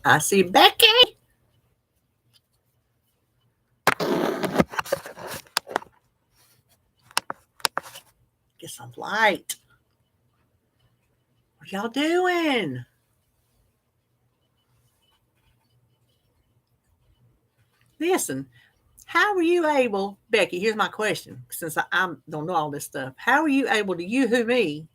I see Becky. Get some light. What y'all doing? Listen, how were you able, Becky? Here's my question, since I don't know all this stuff. How were you able to yoo-hoo me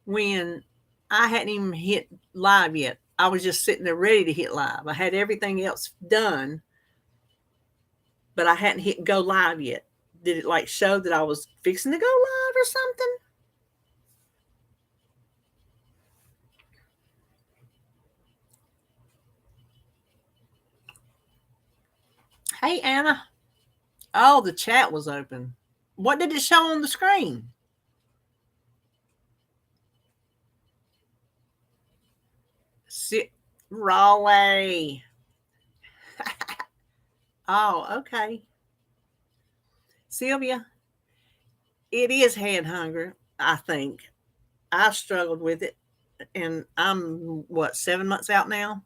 when I hadn't even hit live yet? I was just sitting there ready to hit live. I had everything else done, but I hadn't hit go live yet. Did it like show that I was fixing to go live or something? Hey, Anna. Oh, the chat was open. What did it show on the screen? Raleigh. Oh, okay. Sylvia, it is head hunger, I think. I've struggled with it, and I'm, 7 months out now?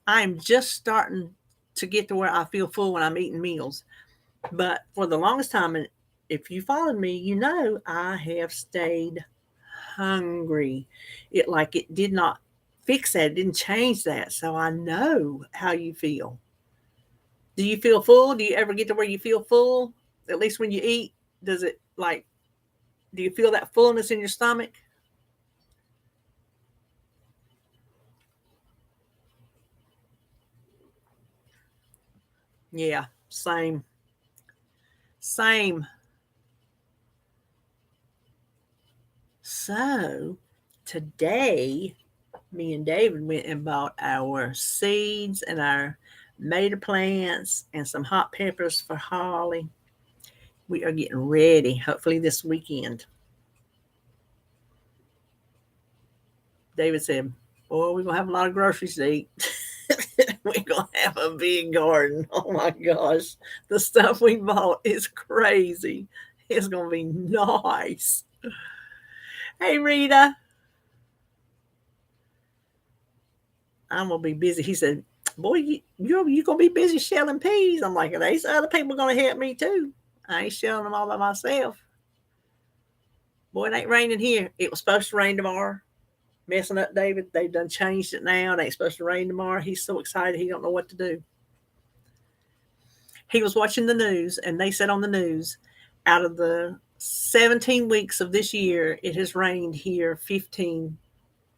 I'm just starting to get to where I feel full when I'm eating meals. But for the longest time, and if you followed me, you know I have stayed hungry. It did not fix that, it didn't change that. So I know how you feel. Do you feel full? Do you ever get to where you feel full? At least when you eat, does it do you feel that fullness in your stomach? Yeah, same. Same. So today, me and David went and bought our seeds and our tomato plants and some hot peppers for Holly. We are getting ready, hopefully this weekend. David said, "Boy, we're gonna have a lot of groceries to eat. We're gonna have a big garden. Oh my gosh, the stuff we bought is crazy. It's gonna be nice." Hey, Rita, I'm gonna be busy. He said, "Boy, you gonna be busy shelling peas." I'm like, "There's other people gonna help me too. I ain't shelling them all by myself." Boy, it ain't raining here. It was supposed to rain tomorrow. Messing up, David. They've done changed it now. It ain't supposed to rain tomorrow. He's so excited he don't know what to do. He was watching the news, and they said on the news, out of the 17 weeks of this year, it has rained here 15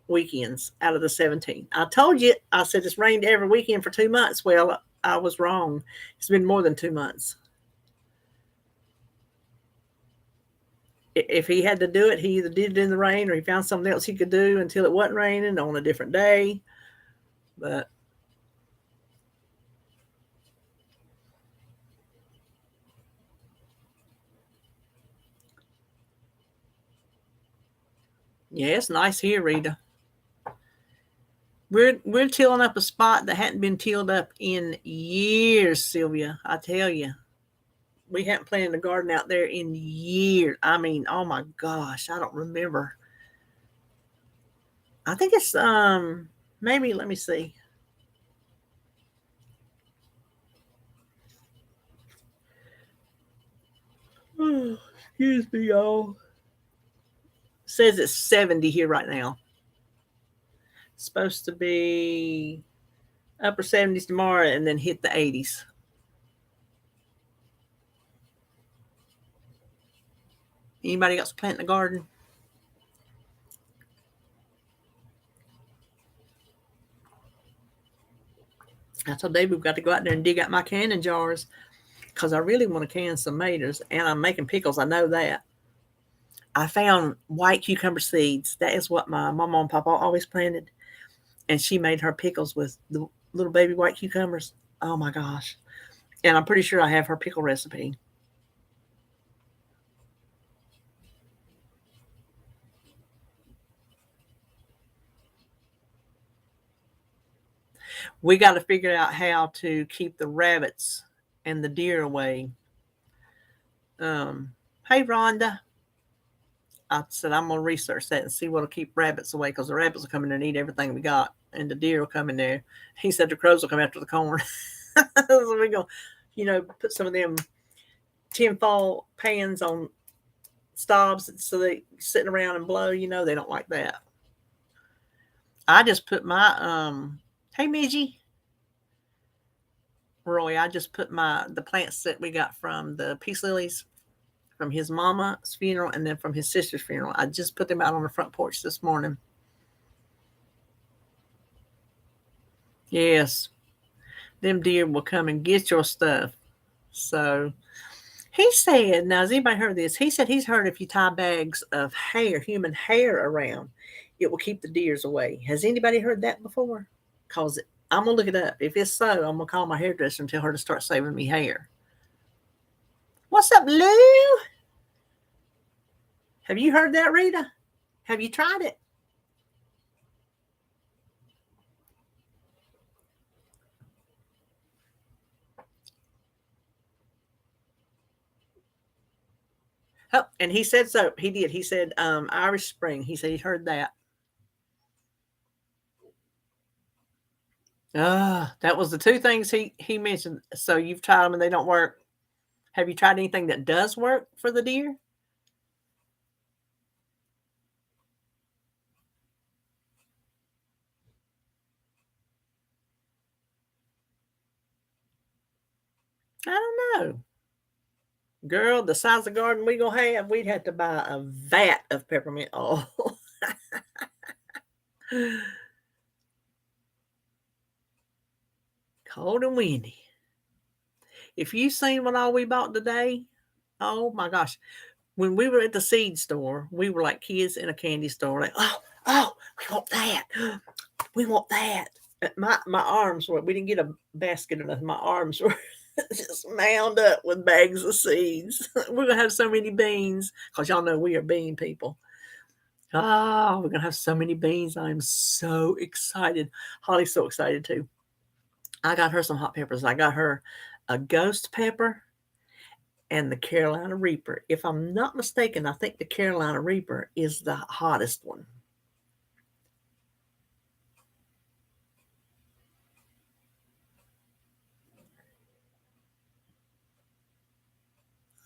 weekends out of the 17. I told you, I said it's rained every weekend for 2 months. Well, I was wrong. It's been more than 2 months. If he had to do it, he either did it in the rain or he found something else he could do until it wasn't raining on a different day. But yeah, it's nice here, Rita. We're tilling up a spot that hadn't been tilled up in years, Sylvia. I tell you, we hadn't planted a garden out there in years. I mean, oh my gosh, I don't remember. I think it's maybe, let me see. Oh, excuse me, y'all. Says it's 70 here right now. It's supposed to be upper 70s tomorrow and then hit the 80s. Anybody else planting a garden? I told Dave we've got to go out there and dig out my canning jars because I really want to can some tomatoes, and I'm making pickles. I know that. I found white cucumber seeds. That is what my mama and papa always planted. And she made her pickles with the little baby white cucumbers. Oh my gosh. And I'm pretty sure I have her pickle recipe. We got to figure out how to keep the rabbits and the deer away. Hey, Rhonda. I said I'm going to research that and see what'll keep rabbits away because the rabbits will come in and eat everything we got. and the deer will come in there. He said the crows will come after the corn. So we're going to, put some of them tinfoil pans on stobs so they sitting around and blow. They don't like that. I just put my hey Midgie, Roy, I just put the plants that we got from the peace lilies from his mama's funeral and then from his sister's funeral. I just put them out on the front porch this morning. Yes. Them deer will come and get your stuff. So he said, now has anybody heard this? He said he's heard if you tie bags of hair, human hair around, it will keep the deers away. Has anybody heard that before? Because I'm going to look it up. If it's so, I'm going to call my hairdresser and tell her to start saving me hair. What's up, Lou? Have you heard that, Rita? Have you tried it? Oh, and he said so. He did. He said Irish Spring. He said he heard that. That was the two things he mentioned. So you've tried them and they don't work. Have you tried anything that does work for the deer? I don't know. Girl, the size of garden we gonna have, we'd have to buy a vat of peppermint oil. Cold and windy. If you seen what all we bought today, oh my gosh. When we were at the seed store, we were like kids in a candy store, like, oh, we want that. We want that. My arms were, we didn't get a basket or nothing. My arms were just mound up with bags of seeds. We're going to have so many beans because y'all know we are bean people. Oh, we're going to have so many beans. I'm so excited. Holly's so excited too. I got her some hot peppers. I got her a ghost pepper and the Carolina Reaper. If I'm not mistaken, I think the Carolina Reaper is the hottest one.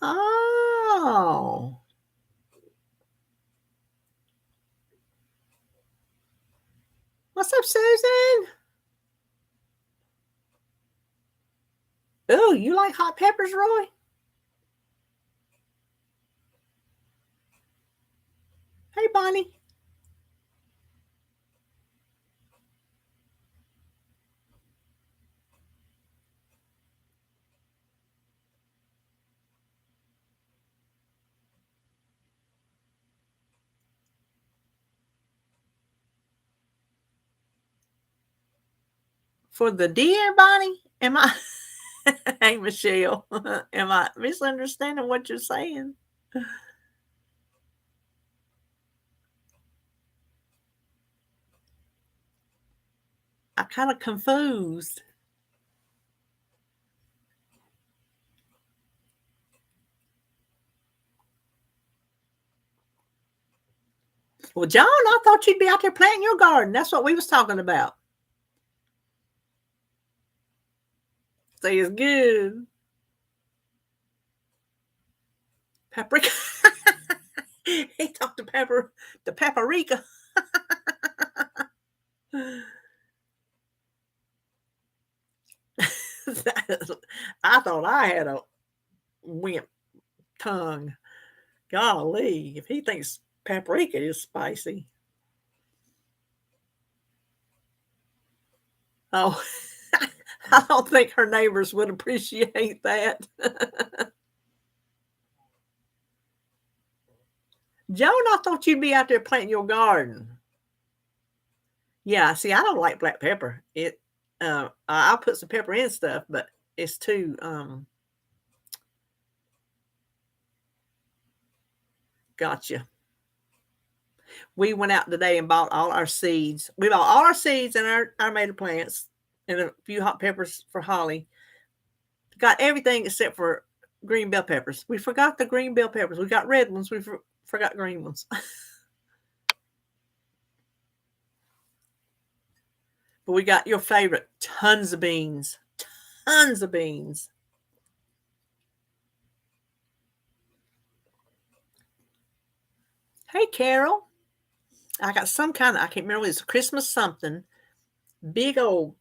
Oh. What's up, Susan? Oh, you like hot peppers, Roy? Hey, Bonnie. For the deer, Bonnie? Am I? Hey, Michelle. Am I misunderstanding what you're saying? I'm kind of confused. Well, John, I thought you'd be out there planting your garden. That's what we was talking about. Say it's good. Paprika. He talked to the paprika. I thought I had a wimp tongue. Golly, if he thinks paprika is spicy. Oh, I don't think her neighbors would appreciate that. Joan, I thought you'd be out there planting your garden. Yeah, see, I don't like black pepper. I'll put some pepper in stuff, but it's too gotcha. We went out today and bought all our seeds. We bought all our seeds and our tomato plants and a few hot peppers for Holly. Got everything except for green bell peppers. We forgot the green bell peppers. We got red ones. We forgot green ones. But we got your favorite, tons of beans. Tons of beans. Hey, Carol. I got some kind of, I can't remember, it's Christmas something. Big old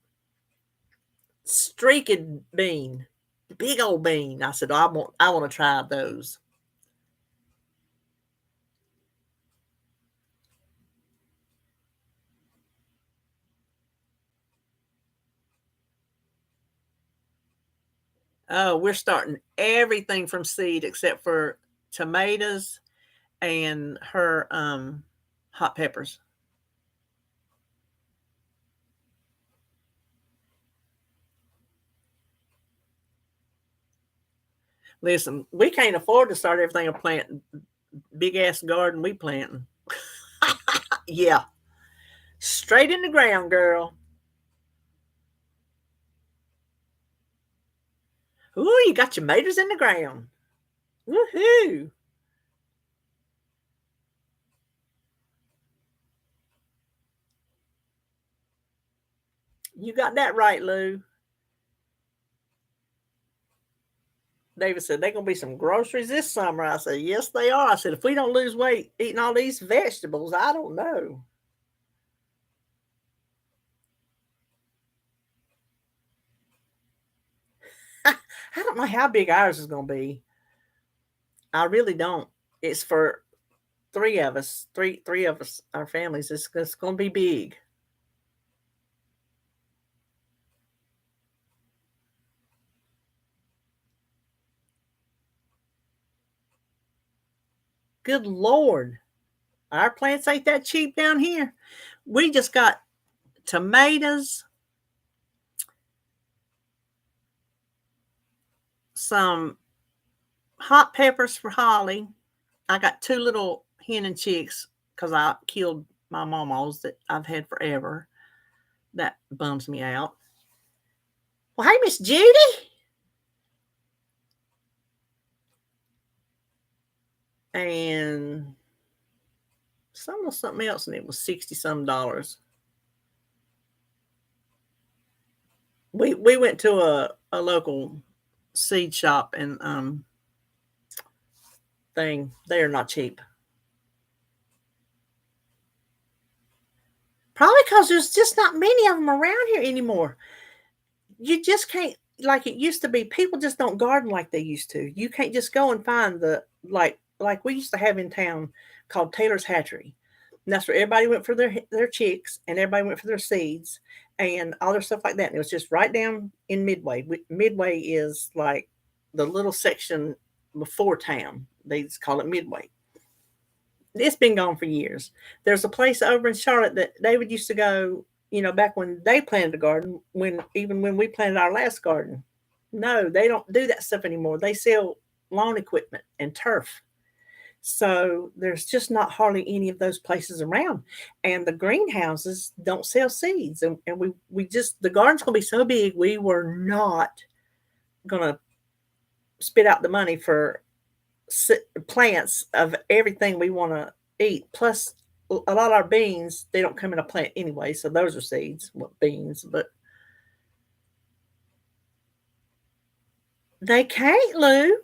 streaked bean. Big old bean. I said, I want to try those. Oh, we're starting everything from seed except for tomatoes and her hot peppers. Listen, we can't afford to start everything a planting. Big ass garden we planting. Yeah. Straight in the ground, girl. Ooh, you got your tomatoes in the ground. Woohoo. You got that right, Lou. David said, they're going to be some groceries this summer. I said, yes, they are. I said, if we don't lose weight eating all these vegetables, I don't know. I don't know how big ours is going to be. I really don't. It's for three of us, three of us, our families. It's going to be big. Good Lord. Our plants ain't that cheap down here. We just got tomatoes, some hot peppers for Holly. I got two little hen and chicks because I killed my mamas that I've had forever. That bums me out. Well, hey, Miss Judy. And something else, and it was 60 some dollars. We went to a local seed shop and thing. They are not cheap. Probably because there's just not many of them around here anymore. You just can't, like it used to be. People just don't garden like they used to. You can't just go and find the like we used to have in town called Taylor's Hatchery. And that's where everybody went for their chicks and everybody went for their seeds and all their stuff like that. And it was just right down in Midway. Midway is like the little section before town. They just call it Midway. It's been gone for years. There's a place over in Charlotte that David used to go, back when they planted a garden, when we planted our last garden. No, they don't do that stuff anymore. They sell lawn equipment and turf. So there's just not hardly any of those places around. And the greenhouses don't sell seeds. And we just, the garden's going to be so big, we were not going to spit out the money for plants of everything we want to eat. Plus, a lot of our beans, they don't come in a plant anyway. So those are seeds, beans. But they can't, Lou.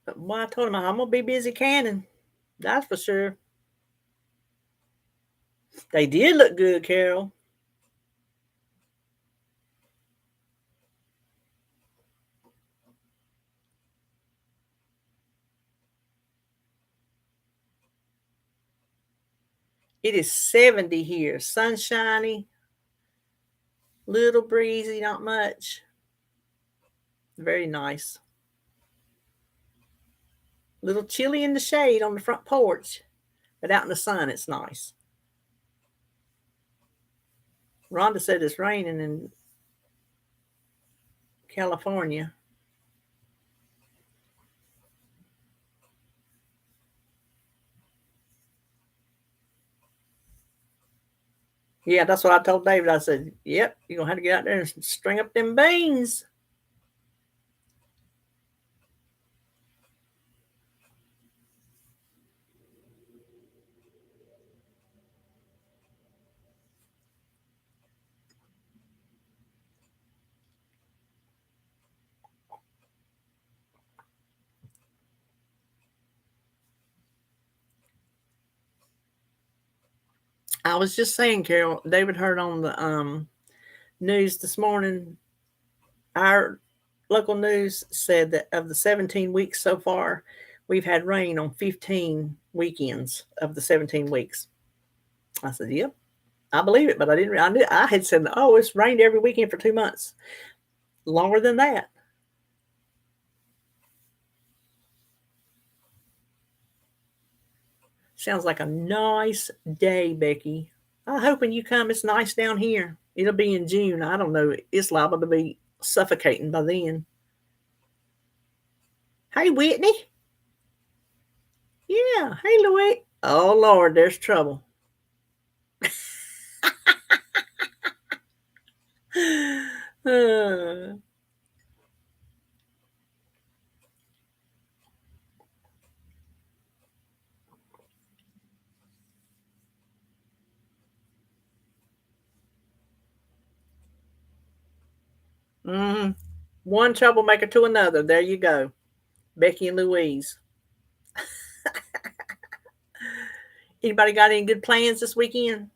But I told him I'm going to be busy canning. That's for sure. They did look good, Carol. It is 70 here. Sunshiny, little breezy, not much. Very nice. Little chilly in the shade on the front porch, but out in the sun, it's nice. Rhonda said it's raining in California. Yeah, that's what I told David. I said, yep, you're going to have to get out there and string up them beans. I was just saying, Carol, David heard on the news this morning, our local news said that of the 17 weeks so far, we've had rain on 15 weekends of the 17 weeks. I said, yep, I believe it, but I didn't. I had said, oh, it's rained every weekend for 2 months. Longer than that. Sounds like a nice day, Becky. I hope when you come, it's nice down here. It'll be in June. I don't know. It's liable to be suffocating by then. Hey, Whitney. Yeah. Hey, Louie. Oh, Lord, there's trouble. uh, mm-hmm. One troublemaker to another. There you go. Becky and Louise. Anybody got any good plans this weekend?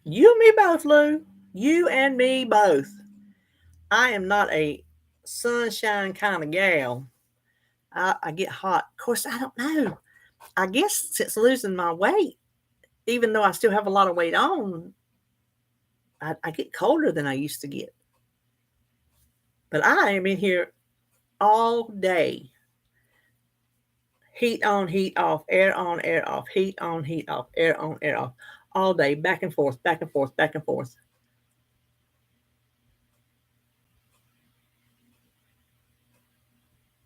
You and me both, Lou. You and me both. I am not a sunshine kind of gal. I get hot. Of course, I don't know. I guess since losing my weight, even though I still have a lot of weight on, I get colder than I used to get. But I am in here all day. Heat on, heat off, air on, air off, heat on, heat off, air on, air off, all day, back and forth, back and forth, back and forth.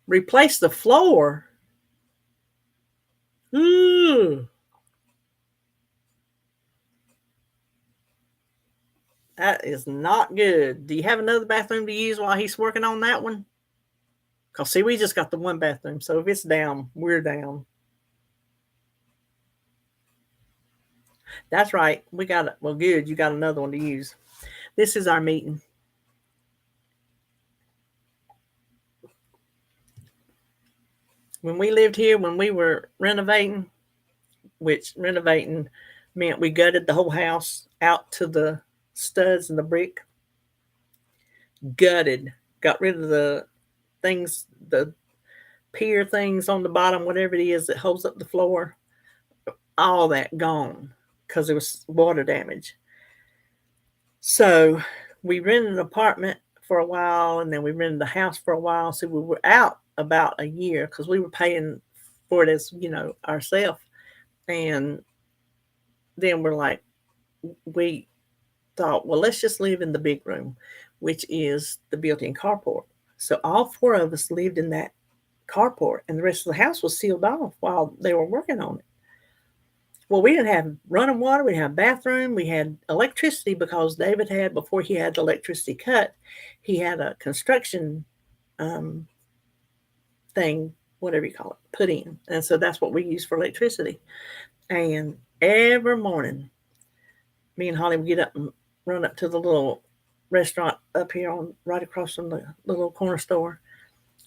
Replace the floor. Ooh. That is not good. Do you have another bathroom to use while he's working on that one? Because, see, we just got the one bathroom. So if it's down, we're down. That's right. We got it. Well, good. You got another one to use. This is our meeting. When we lived here, when we were renovating, which renovating meant we gutted the whole house out to the studs and the brick. Gutted. Got rid of the things, the pier things on the bottom, whatever it is that holds up the floor. All that gone because it was water damage. So we rented an apartment for a while, and then we rented the house for a while. So we were out about a year because we were paying for it as, ourselves. And then we thought, well, let's just live in the big room, which is the built-in carport. So all four of us lived in that carport, and the rest of the house was sealed off while they were working on it. Well, we didn't have running water. We didn't have a bathroom. We had electricity because David had, before he had the electricity cut, he had a construction thing, whatever you call it, put in. And so that's what we use for electricity. And every morning, me and Holly would get up and run up to the little restaurant up here right across from the little corner store.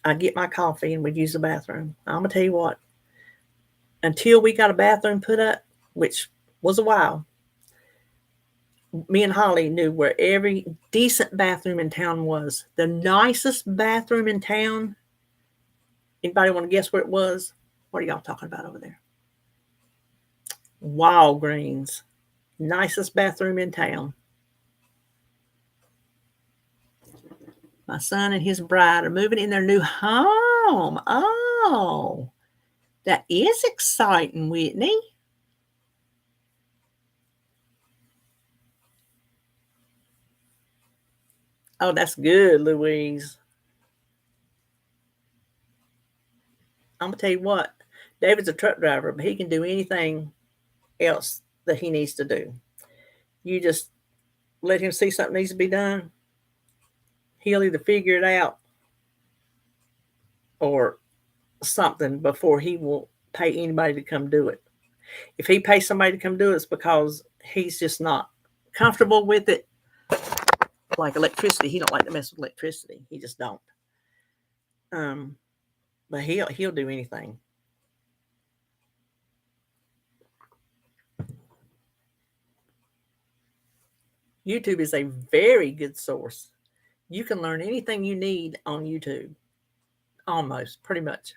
I'd get my coffee and we'd use the bathroom. I'm going to tell you what, until we got a bathroom put up, which was a while, me and Holly knew where every decent bathroom in town was. The nicest bathroom in town, anybody want to guess where it was? What are y'all talking about over there? Walgreens. Nicest bathroom in town. My son and his bride are moving in their new home. Oh, that is exciting, Whitney. Oh, that's good, Louise. I'm gonna tell you what. David's a truck driver, but he can do anything else that he needs to do. You just let him see something needs to be done. He'll either figure it out or something before he will pay anybody to come do it. If he pays somebody to come do it, it's because he's just not comfortable with it. Like electricity, he don't like to mess with electricity. He just don't. Um, but he'll do anything. YouTube is a very good source. You can learn anything you need on YouTube, almost, pretty much.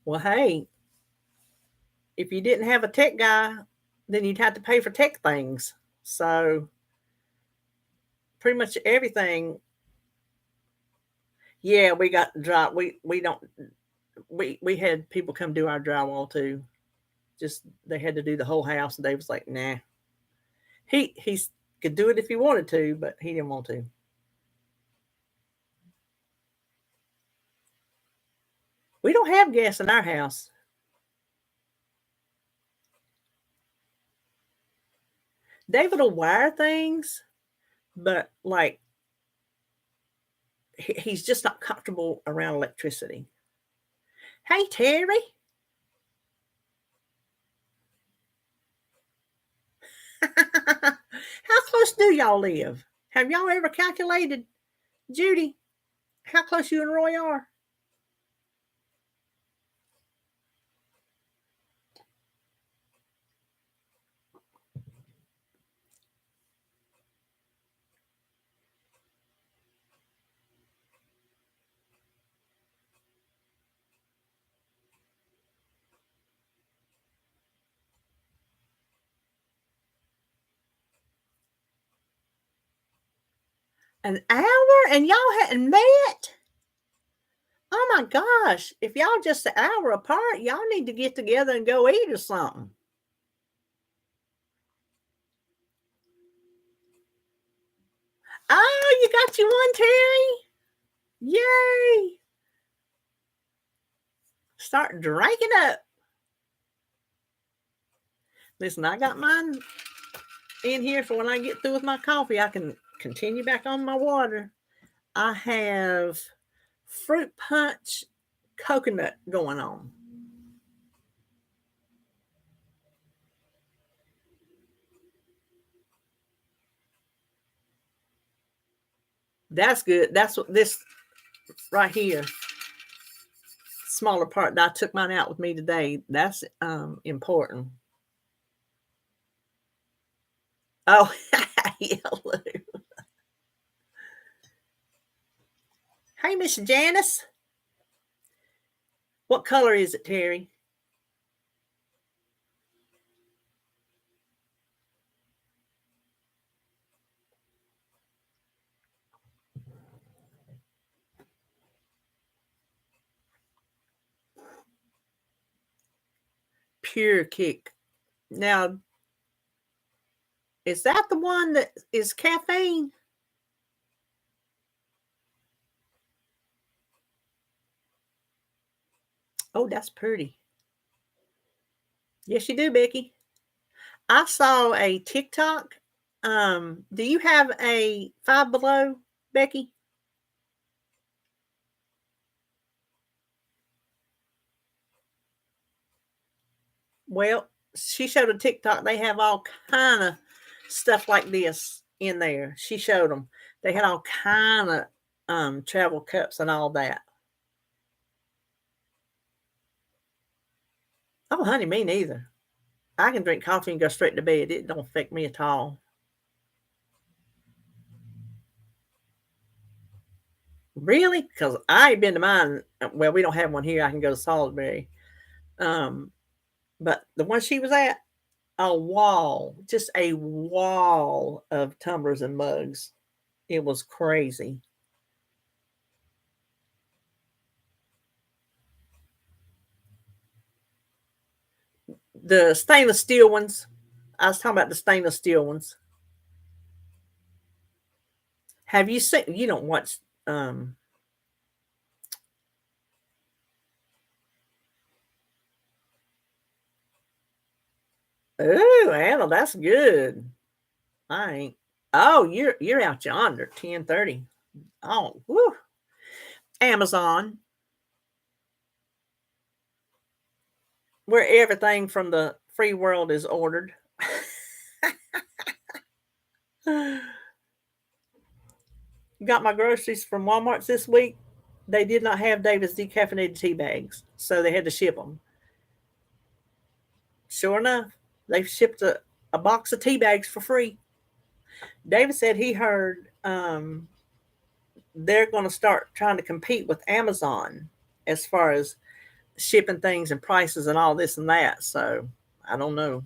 Well, hey, if you didn't have a tech guy, then you'd have to pay for tech things. So pretty much everything. Yeah, we got dry. We don't we had people come do our drywall too. Just they had to do the whole house, and Dave was like, "Nah." He could do it if he wanted to, but he didn't want to. We don't have gas in our house. David will wire things, but like he's just not comfortable around electricity. Hey, Terry. How close do y'all live? Have y'all ever calculated, Judy, how close you and Roy are? An hour and y'all hadn't met? Oh my gosh. If y'all just an hour apart, y'all need to get together and go eat or something. Oh, you got you one, Terry. Yay. Start drinking up. Listen, I got mine in here for when I get through with my coffee. I can continue back on my water. I have fruit punch coconut going on. That's good. That's what this right here, smaller part that I took mine out with me today. That's important. Oh, yellow. Hey, Miss Janice. What color is it, Terry? Pure Kick. Now, is that the one that is caffeine? Oh, that's pretty. Yes, you do, Becky. I saw a TikTok. Do you have a Five Below, Becky? Well, she showed a TikTok. They have all kind of stuff like this in there. She showed them. They had all kind of travel cups and all that. Oh, honey, me neither. I can drink coffee and go straight to bed. It don't affect me at all. Really? Because I ain't been to mine. Well, we don't have one here. I can go to Salisbury. Um, but the one she was at, a wall, just a wall of tumblers and mugs. It was crazy. The stainless steel ones. I was talking about the stainless steel ones. Have you seen? You don't watch. Oh, Anna, that's good. I ain't. Oh, you're out yonder. 10:30. Oh, whew. Amazon, where everything from the free world is ordered. Got my groceries from Walmart this week. They did not have David's decaffeinated tea bags, so they had to ship them. Sure enough, they shipped a box of tea bags for free. David said he heard they're going to start trying to compete with Amazon as far as shipping things and prices and all this and that. So I don't know.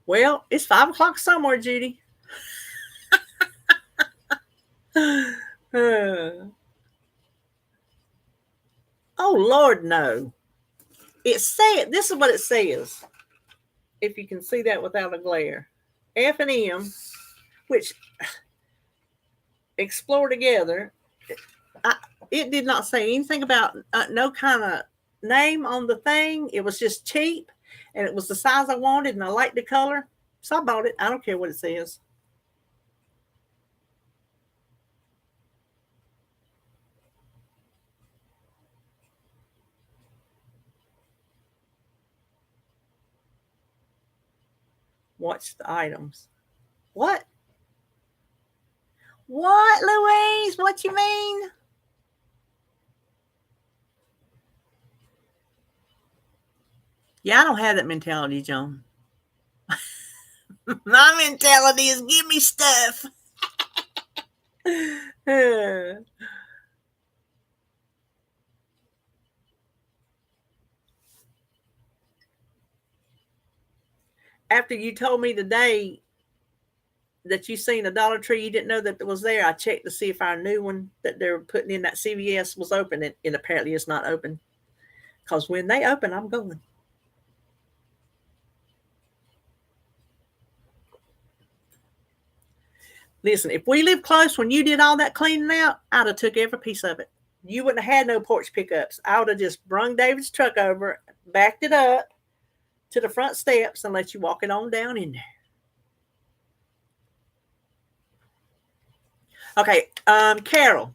Well, it's 5 o'clock somewhere, Judy. Oh, Lord, no. It said, this is what it says, if you can see that without a glare. F&M, which explore together, it did not say anything about no kind of name on the thing. It was just cheap, and it was the size I wanted, and I liked the color. So I bought it. I don't care what it says. Watch the items. What? What, Louise? What you mean? Yeah, I don't have that mentality, John. My mentality is give me stuff. After you told me today that you seen a Dollar Tree you didn't know that was there, I checked to see if our new one that they're putting in that CVS was open, and apparently it's not open. Because when they open, I'm going. Listen, if we lived close when you did all that cleaning out, I'd have took every piece of it. You wouldn't have had no porch pickups. I would have just brung David's truck over, backed it up to the front steps, and let you walk it on down in there. Okay, Carol,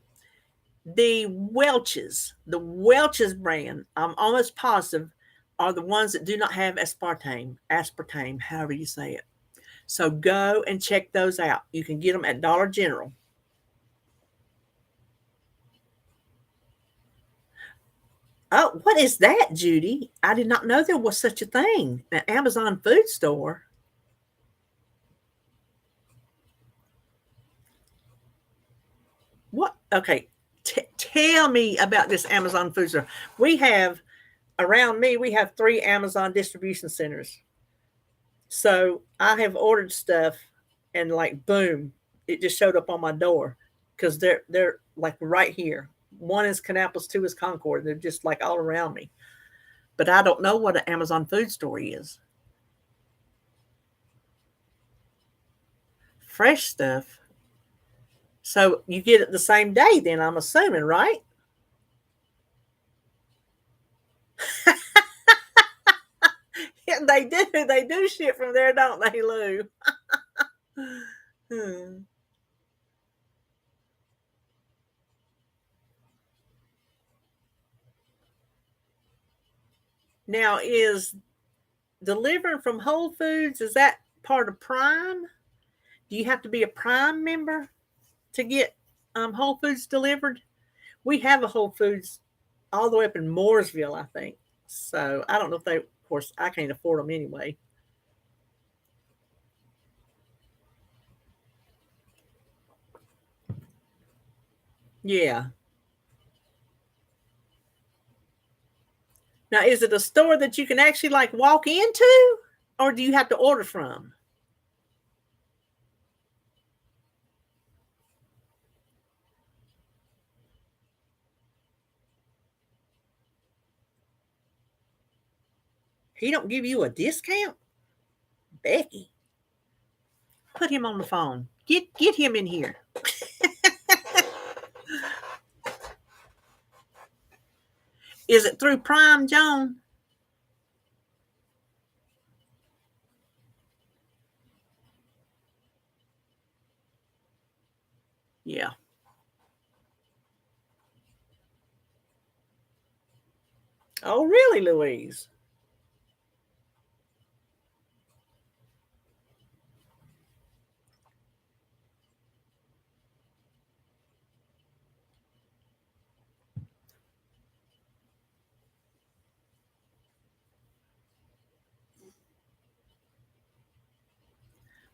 the Welch's brand, I'm almost positive, are the ones that do not have aspartame, however you say it. So go and check those out. You can get them at Dollar General. Oh, what is that, Judy? I did not know there was such a thing. An Amazon food store. What? Okay. Tell me about this Amazon food store. We have, around me, we have 3 Amazon distribution centers. So I have ordered stuff, and like boom, it just showed up on my door because they're like right here. One is Kannapolis, 2 is Concord. They're just like all around me. But I don't know what an Amazon food store is. Fresh stuff. So you get it the same day, then I'm assuming, right? Yeah, they do. They do ship from there, don't they, Lou? Hmm. Now, is delivering from Whole Foods, is that part of Prime? Do you have to be a Prime member to get Whole Foods delivered? We have a Whole Foods all the way up in Mooresville, I think. So I don't know if they, of course, I can't afford them anyway. Yeah. Now, is it a store that you can actually like walk into, or do you have to order from? He don't give you a discount? Becky, put him on the phone. Get him in here. Is it through Prime, Joan? Yeah. Oh, really, Louise?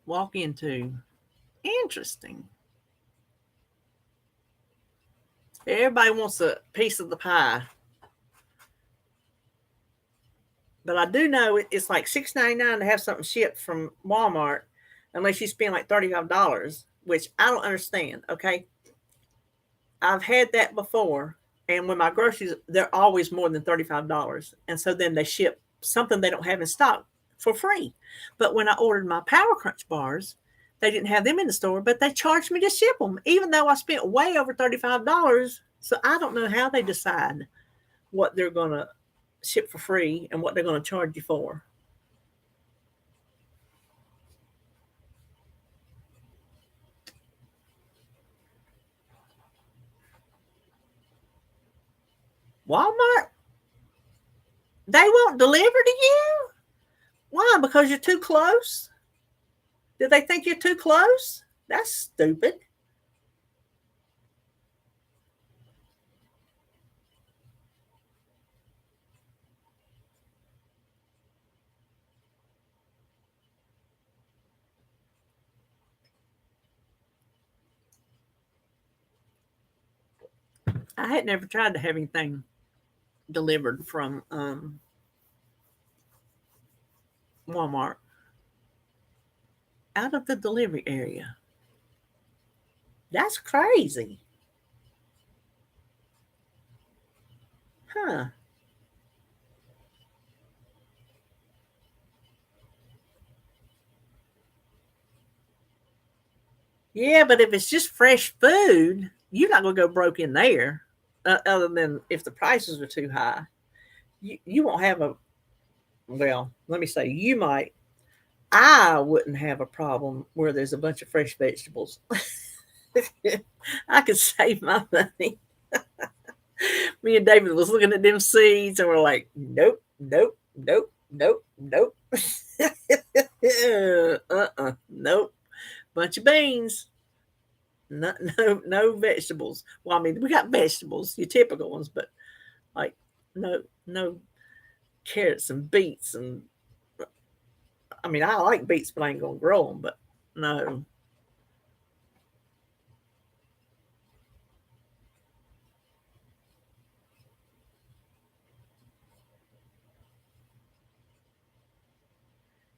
Walk into. Interesting. Everybody wants a piece of the pie. But I do know it's like $6.99 to have something shipped from Walmart, unless you spend like $35, which I don't understand. Okay, I've had that before, and when my groceries, they're always more than $35, and so then they ship something they don't have in stock for free. But when I ordered my Power Crunch bars, they didn't have them in the store, but they charged me to ship them, even though I spent way over $35. So I don't know how they decide what they're going to ship for free and what they're going to charge you for. Walmart, they won't deliver to you? Why? Because you're too close? Did they think you're too close? That's stupid. I had never tried to have anything delivered from Walmart out of the delivery area. That's crazy. Huh. Yeah, but if it's just fresh food, you're not going to go broke in there, other than if the prices are too high. You won't have a, well, let me say, you might. I wouldn't have a problem where there's a bunch of fresh vegetables. I could save my money. Me and David was looking at them seeds and we're like, nope, nope, nope, nope, nope. Nope. Bunch of beans. No, no, no vegetables. Well, I mean, we got vegetables, your typical ones, but like no carrots and beets and I mean, I like beets, but I ain't gonna grow them. But no,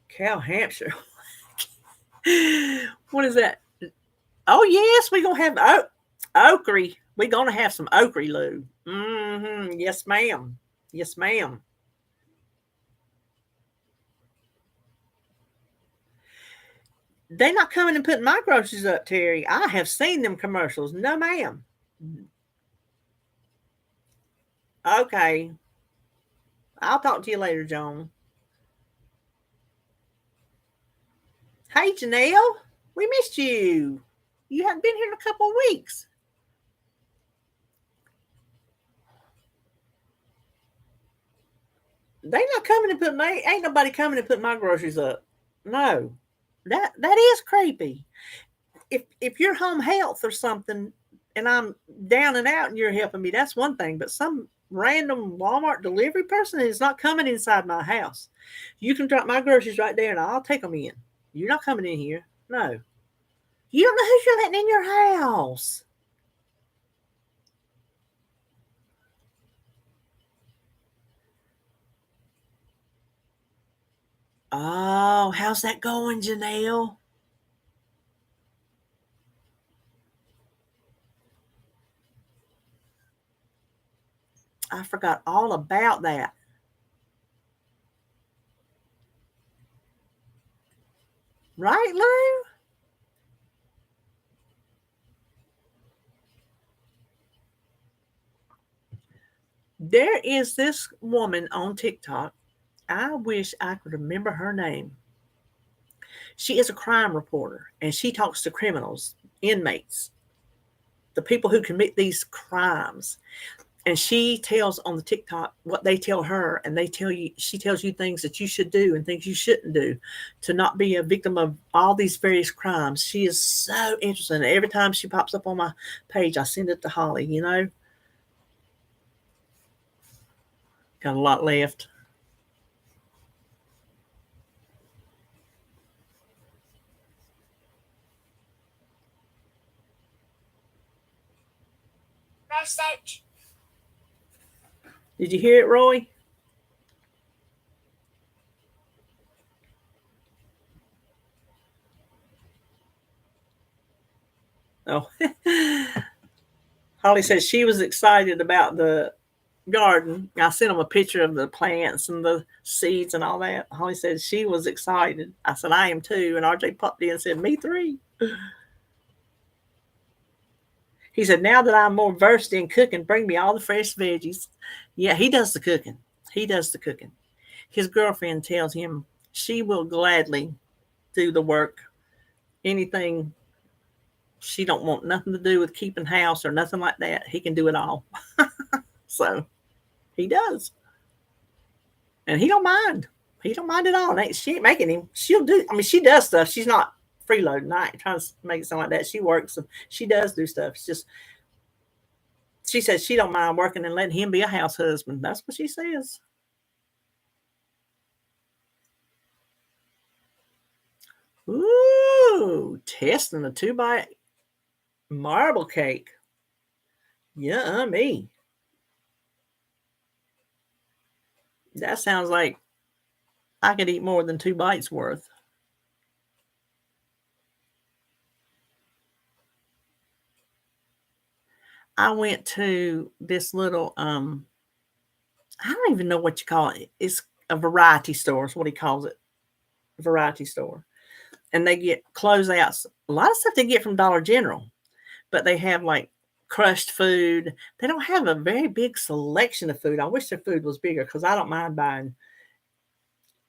cow Hampshire. What is that? Oh yes, we gonna have okra. We gonna have some okra, Lou. Mm-hmm. Yes, ma'am. Yes, ma'am. They not coming and putting my groceries up, Terry. I have seen them commercials. No, ma'am. Okay. I'll talk to you later, Joan. Hey, Janelle. We missed you. You hadn't been here in a couple of weeks. They not coming to put my ain't nobody coming to put my groceries up. No. That is creepy. If you're home health or something and I'm down and out and you're helping me, that's one thing. But some random Walmart delivery person is not coming inside my house. You can drop my groceries right there and I'll take them in. You're not coming in here. No. You don't know who you're letting in your house. Oh, how's that going, Janelle? I forgot all about that. Right, Lou? There is this woman on TikTok. I wish I could remember her name. She is a crime reporter and she talks to criminals, inmates, the people who commit these crimes. And she tells on the TikTok what they tell her, and she tells you things that you should do and things you shouldn't do to not be a victim of all these various crimes. She is so interesting. Every time she pops up on my page, I send it to Holly, got a lot left. Message. Did you hear it, Roy? Oh. Holly said she was excited about the garden. I sent him a picture of the plants and the seeds and all that. Holly said she was excited. I said, I am too. And RJ popped in and said, me three. He said, now that I'm more versed in cooking, bring me all the fresh veggies. Yeah, he does the cooking. He does the cooking. His girlfriend tells him she will gladly do the work. Anything she don't want nothing to do with keeping house or nothing like that. He can do it all. So he does. And he don't mind. He don't mind at all. She ain't making him. She'll do. I mean, she does stuff. She's not freeloading. I ain't trying to make it sound like that. She works and she does do stuff. It's just she says she don't mind working and letting him be a house husband. That's what she says. Ooh, testing a 2-bite marble cake. Yummy. That sounds like I could eat more than 2 bites worth. I went to this little I don't even know what you call it. It's a variety store, is what he calls it. Variety store. And they get closeouts. A lot of stuff they get from Dollar General, but they have like crushed food. They don't have a very big selection of food. I wish their food was bigger because I don't mind buying.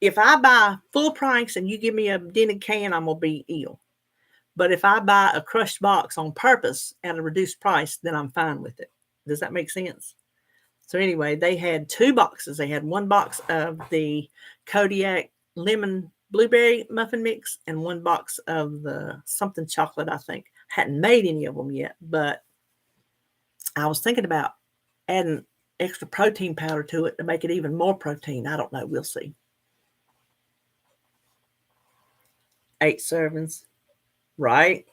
If I buy full price and you give me a dented can, I'm gonna be ill. But if I buy a crushed box on purpose at a reduced price, then I'm fine with it. Does that make sense? So anyway, they had 2 boxes. They had 1 box of the Kodiak lemon blueberry muffin mix and 1 box of the something chocolate, I think. Hadn't made any of them yet, but I was thinking about adding extra protein powder to it to make it even more protein. I don't know. We'll see. 8 servings, right?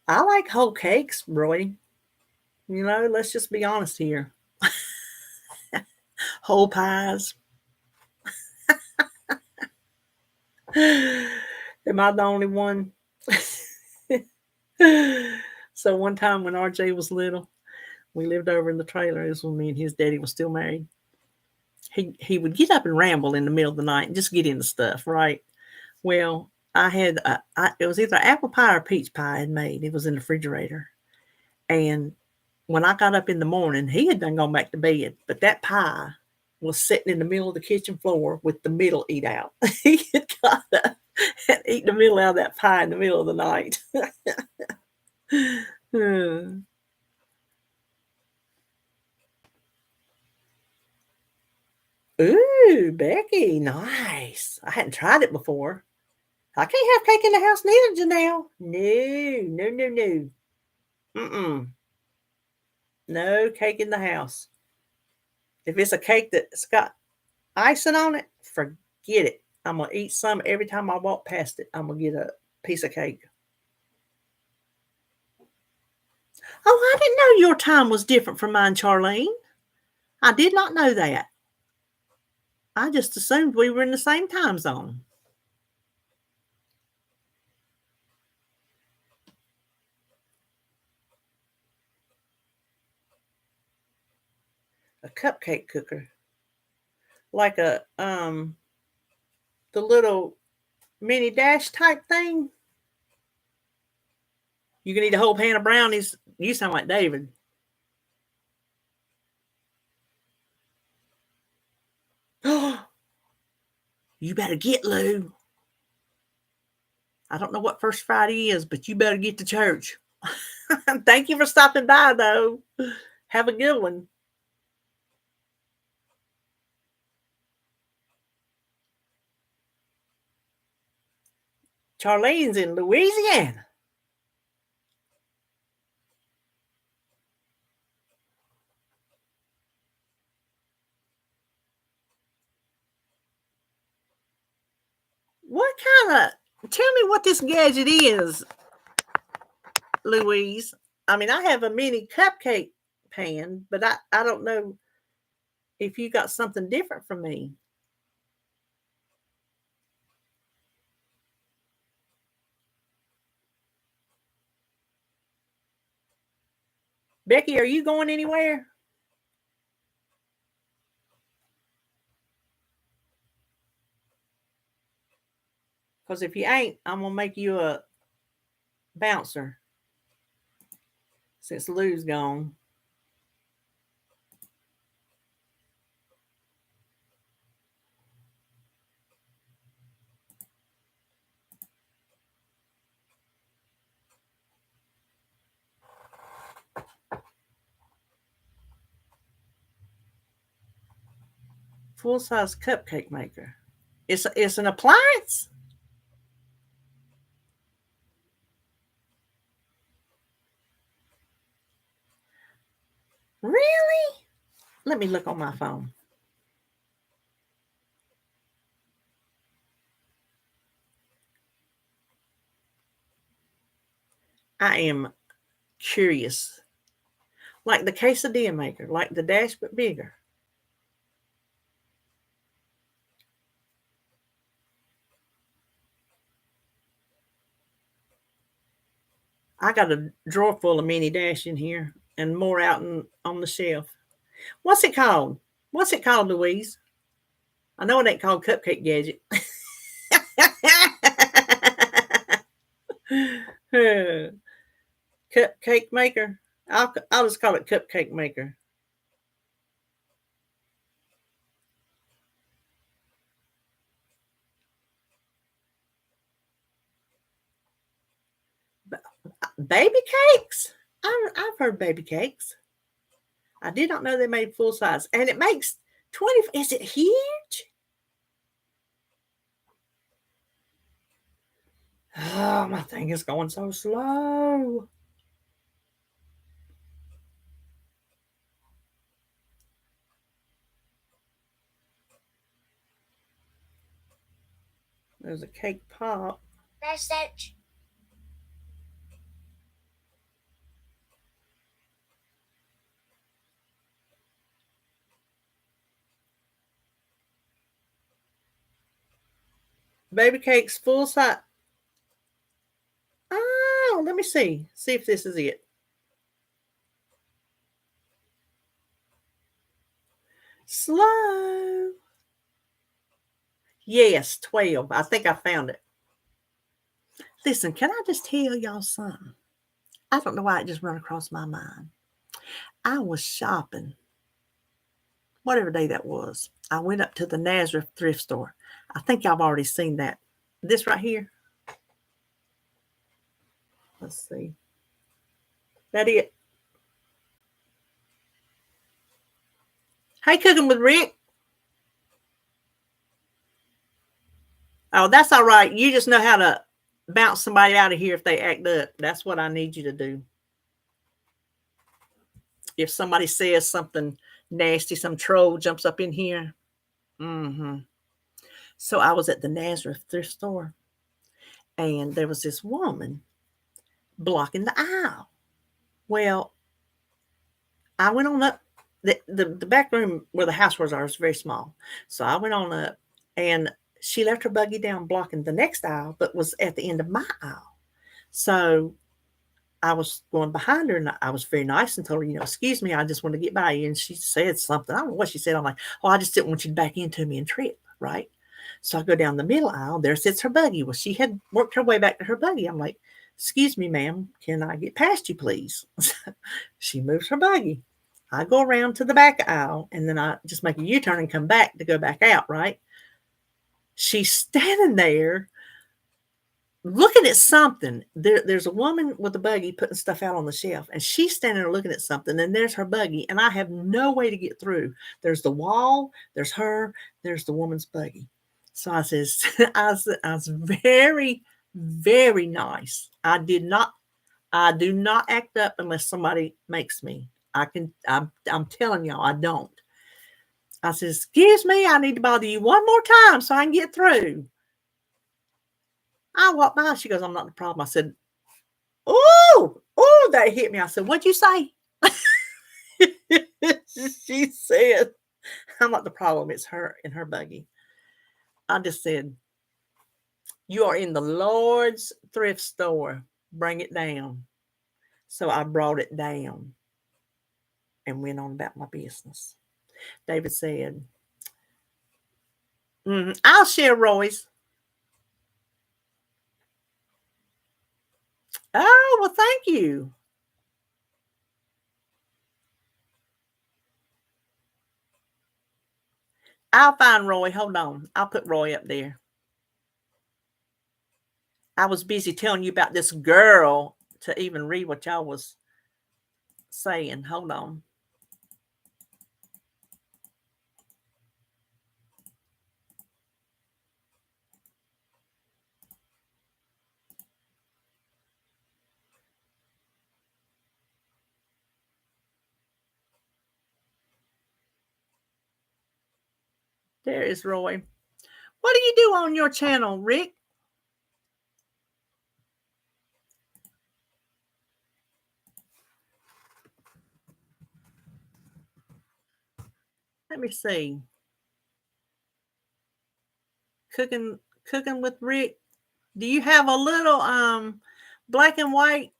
I like whole cakes, Roy. Let's just be honest here. Whole pies. Am I the only one? So one time when RJ was little, we lived over in the trailer. This was when me and his daddy was still married. He would get up and ramble in the middle of the night and just get into stuff, right? Well, I had it was either apple pie or peach pie I had made. It was in the refrigerator, and when I got up in the morning, he had done gone back to bed, but that pie was sitting in the middle of the kitchen floor with the middle eat out. He had got up and eaten the middle out of that pie in the middle of the night. Ooh, Becky, nice. I hadn't tried it before. I can't have cake in the house neither, Janelle. No, no, no, no. Mm-mm. No cake in the house. If it's a cake that's got icing on it, forget it. I'm going to eat some every time I walk past it. I'm going to get a piece of cake. Oh, I didn't know your time was different from mine, Charlene. I did not know that. I just assumed we were in the same time zone. A cupcake cooker. like a the little mini dash type thing. You can eat a whole pan of brownies. You sound like David. You better get Lou. I don't know what First Friday is, but you better get to church. Thank you for stopping by, though. Have a good one. Charlene's in Louisiana. What kind of, tell me what this gadget is, Louise. I mean, I have a mini cupcake pan, but I don't know if you got something different from me. Becky, are you going anywhere? Because if you ain't, I'm going to make you a bouncer since Lou's gone. Full size cupcake maker. It's an appliance. Really? Let me look on my phone. I am curious. Like the quesadilla maker, like the dash but bigger. I got a drawer full of mini dash in here and more out on the shelf. What's it called? What's it called, Louise? I know it ain't called Cupcake Gadget. Cupcake maker. I'll just call it Cupcake Maker. Baby cakes? I've heard baby cakes. I did not know they made full size. And it makes 20. Is it huge? Oh, my thing is going so slow. There's a cake pop. Message. Baby cakes full size. Oh, let me see. See if this is it. Slow. Yes, 12. I think I found it. Listen, can I just tell y'all something? I don't know why it just run across my mind. I was shopping, whatever day that was. I went up to the Nazareth thrift store. I think I've already seen that. This right here. Let's see. That it. Hey, Cooking with Rick. Oh, that's all right. You just know how to bounce somebody out of here if they act up. That's what I need you to do. If somebody says something nasty, some troll jumps up in here. Mm-hmm. So I was at the Nazareth thrift store, and there was this woman blocking the aisle. Well, I went on up. The back room where the housewares are is very small. So I went on up, and she left her buggy down blocking the next aisle, but was at the end of my aisle. So I was going behind her, and I was very nice and told her, excuse me, I just want to get by you. And she said something. I don't know what she said. I'm like, oh, I just didn't want you to back into me and trip, right? So I go down the middle aisle. There sits her buggy. Well, she had worked her way back to her buggy. I'm like, excuse me, ma'am, can I get past you, please? She moves her buggy. I go around to the back aisle, and then I just make a U-turn and come back to go back out, right? She's standing there looking at something. There's a woman with a buggy putting stuff out on the shelf, and she's standing there looking at something, and there's her buggy, and I have no way to get through. There's the wall, there's her, there's the woman's buggy. So I says, I was very, very nice. I do not act up unless somebody makes me. I'm telling y'all, I don't. I says, excuse me, I need to bother you one more time so I can get through. I walked by. She goes, I'm not the problem. I said, oh, that hit me. I said, what'd you say? She said, I'm not the problem. It's her and her buggy. I just said, you are in the Lord's thrift store. Bring it down. So I brought it down and went on about my business. David said, I'll share Roy's. Oh, well, thank you. I'll find Roy. Hold on. I'll put Roy up there. I was busy telling you about this girl to even read what y'all was saying. Hold on. There is Roy. What do you do on your channel, Rick? Let me see. Cooking with Rick. Do you have a little black and white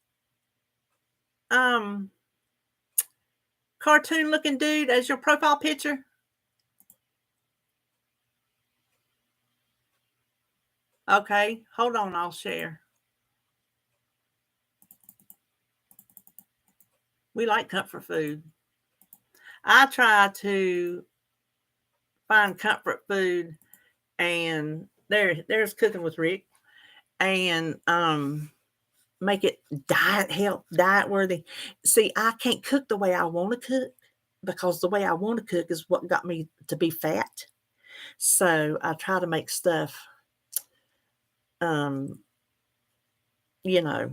cartoon looking dude as your profile picture? Okay, hold on, I'll share. We like comfort food. I try to find comfort food, and there's Cooking with Rick, and make it diet worthy. See, I can't cook the way I want to cook because the way I want to cook is what got me to be fat. So I try to make stuff, um, you know,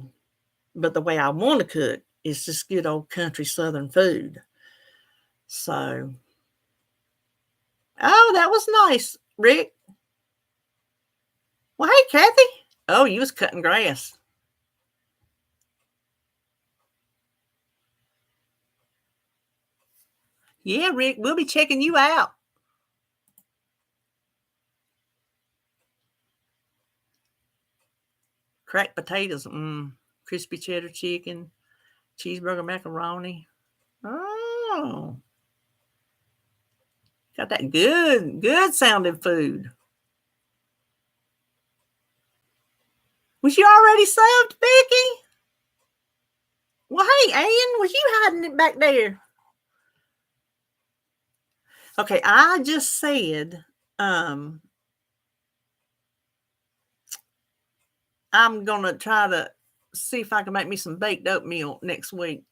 but the way I want to cook is just good old country Southern food. So, oh, that was nice, Rick. Well, hey, Kathy. Oh, you was cutting grass. Yeah, Rick, we'll be checking you out. Cracked potatoes, crispy cheddar chicken, cheeseburger macaroni. Oh, got that good sounding food. Was you already subbed, Becky? Well, hey, Ann, was you hiding it back there? Okay, I just said, I'm gonna try to see if I can make me some baked oatmeal next week.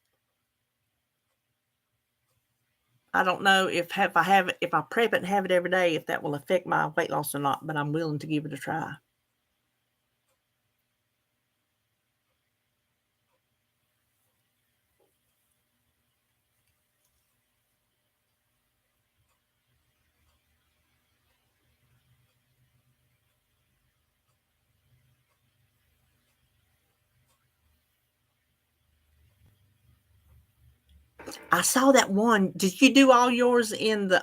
I don't know if I prep it and have it every day, if that will affect my weight loss or not, but I'm willing to give it a try. I saw that one. Did you do all yours in the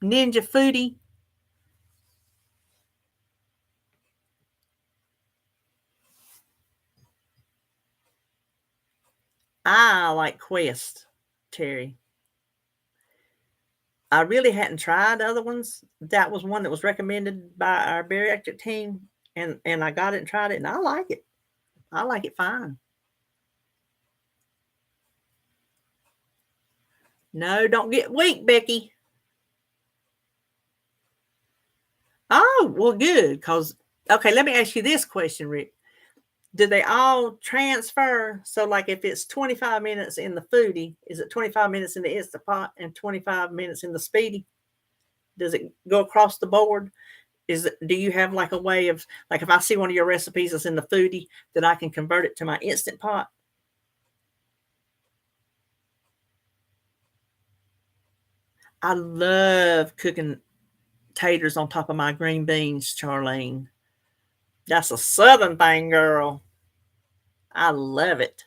Ninja Foodie? I like Quest, Terry. I really hadn't tried other ones. That was one that was recommended by our bariatric team, and I got it and tried it, and I like it. I like it fine. No, don't get weak, Becky. Oh, well, good. Cause okay, let me ask you this question, Rick. Do they all transfer? So, like, if it's 25 minutes in the foodie, is it 25 minutes in the Instant Pot and 25 minutes in the speedy? Does it go across the board? Do you have like a way of, like, if I see one of your recipes that's in the foodie, that I can convert it to my Instant Pot? I love cooking taters on top of my green beans, Charlene. That's a Southern thing, girl. I love it.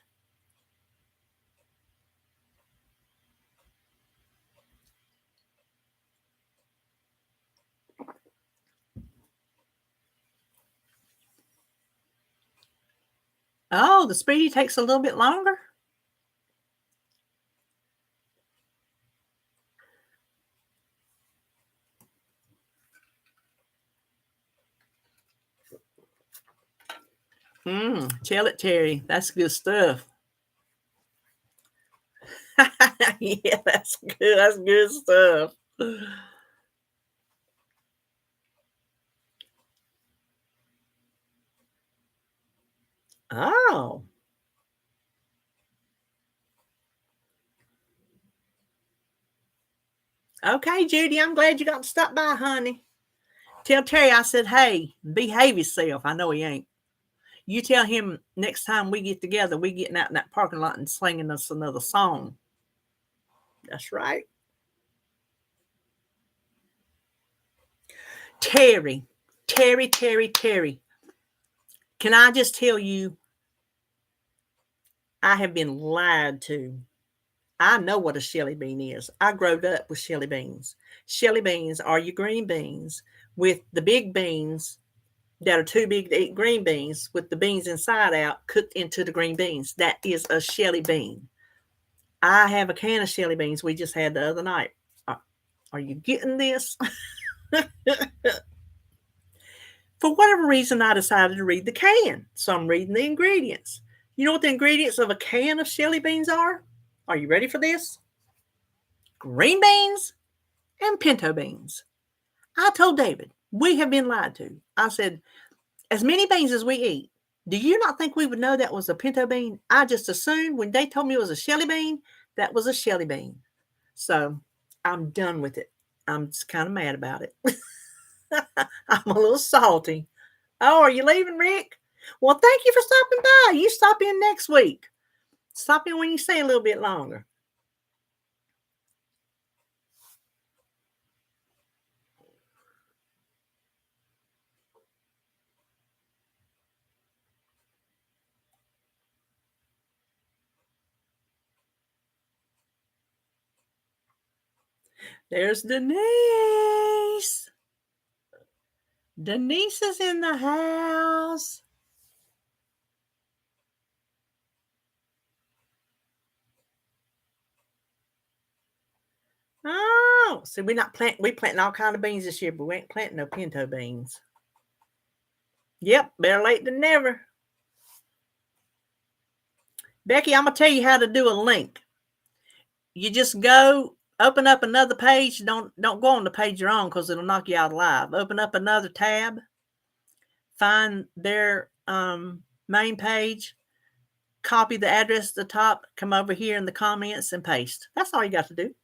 Oh, the speedy takes a little bit longer? Tell it, Terry. That's good stuff. Yeah, that's good. That's good stuff. Oh. Okay, Judy, I'm glad you got to stop by, honey. Tell Terry I said, hey, behave yourself. I know he ain't. You tell him next time we get together, we getting out in that parking lot and singing us another song. That's right. Terry. Can I just tell you, I have been lied to. I know what a Shelly bean is. I growed up with Shelly beans. Shelly beans are your green beans with the big beans that are too big to eat green beans with the beans inside out cooked into the green beans. That is a Shelly bean. I have a can of Shelly beans we just had the other night. Are you getting this? For whatever reason, I decided to read the can. So I'm reading the ingredients. You know what the ingredients of a can of Shelly beans are? Are you ready for this? Green beans and pinto beans. I told David, we have been lied to. I said, as many beans as we eat, do you not think we would know that was a pinto bean? I just assumed when they told me it was a Shelly bean, that was a Shelly bean. So I'm done with it. I'm just kind of mad about it. I'm a little salty. Oh, are you leaving, Rick? Well, thank you for stopping by. You stop in next week. Stop in when you stay a little bit longer. There's Denise. Denise is in the house. Oh, see, we planting all kind of beans this year, but we ain't planting no pinto beans. Yep, better late than never. Becky, I'm gonna tell you how to do a link. You just go open up another page. Don't go on the page you're on because it'll knock you out live. Open up another tab. Find their main page. Copy the address at the top. Come over here in the comments and paste. That's all you got to do.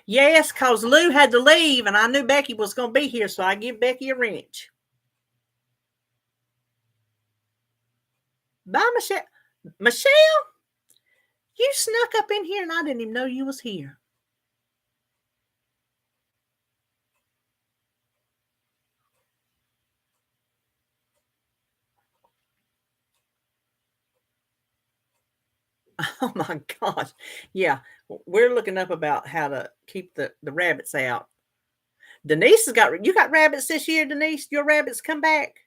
Yes, because Lou had to leave, and I knew Becky was going to be here, so I give Becky a wrench. Bye, Michelle. Michelle, you snuck up in here, and I didn't even know you was here. Oh, my gosh. Yeah, we're looking up about how to keep the rabbits out. Denise has you got rabbits this year, Denise? Your rabbits come back?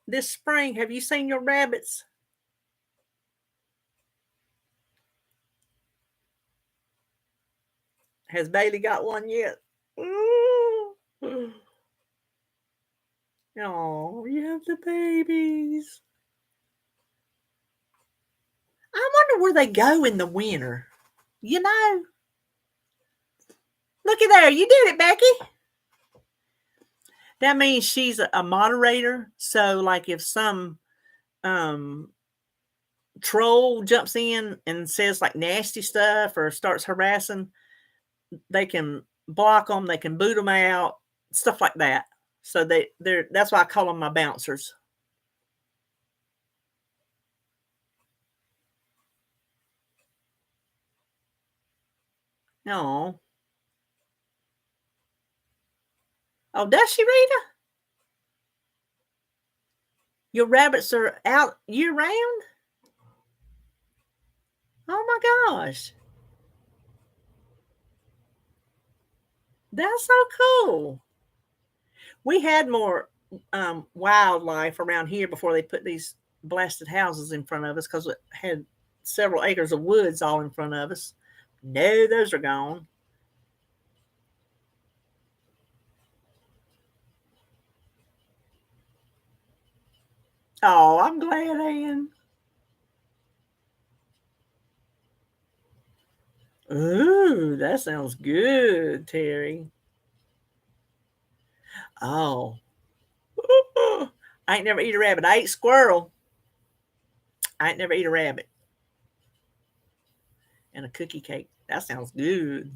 this spring. Have you seen your rabbits? Has Bailey got one yet? Ooh. Oh, you have the babies. I wonder where they go in the winter. You know, look at there. You did it, Becky. That means she's a moderator. So, like, if some um, troll jumps in and says like nasty stuff or starts harassing, they can block them. They can boot them out, stuff like that. So they're that's why I call them my bouncers. No. Oh, does she, Rita? Your rabbits are out year round? Oh my gosh. That's so cool. We had more wildlife around here before they put these blasted houses in front of us because it had several acres of woods all in front of us. No, those are gone. Oh, I'm glad, Ann. Ooh, that sounds good, Terry. Oh. I ain't never eat a rabbit. I ate squirrel. I ain't never eat a rabbit. And a cookie cake. That sounds good.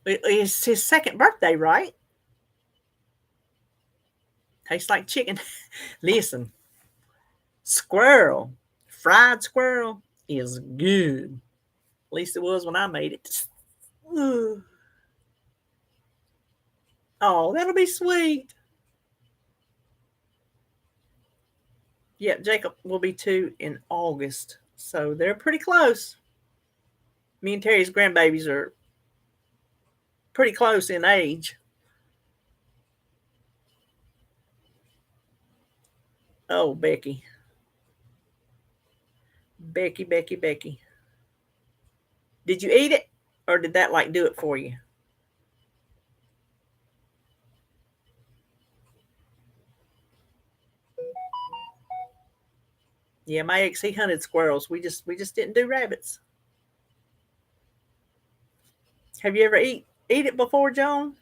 It's his second birthday, right? Tastes like chicken. Listen, squirrel, fried squirrel is good. At least it was when I made it. Oh, that'll be sweet. Yeah, Jacob will be 2 in August. So they're pretty close. Me and Terry's grandbabies are pretty close in age. Oh, Becky. Becky, Becky, Becky. Did you eat it? Or did that like do it for you? Yeah, my ex he hunted squirrels. We just didn't do rabbits. Have you ever eat it before, Joan?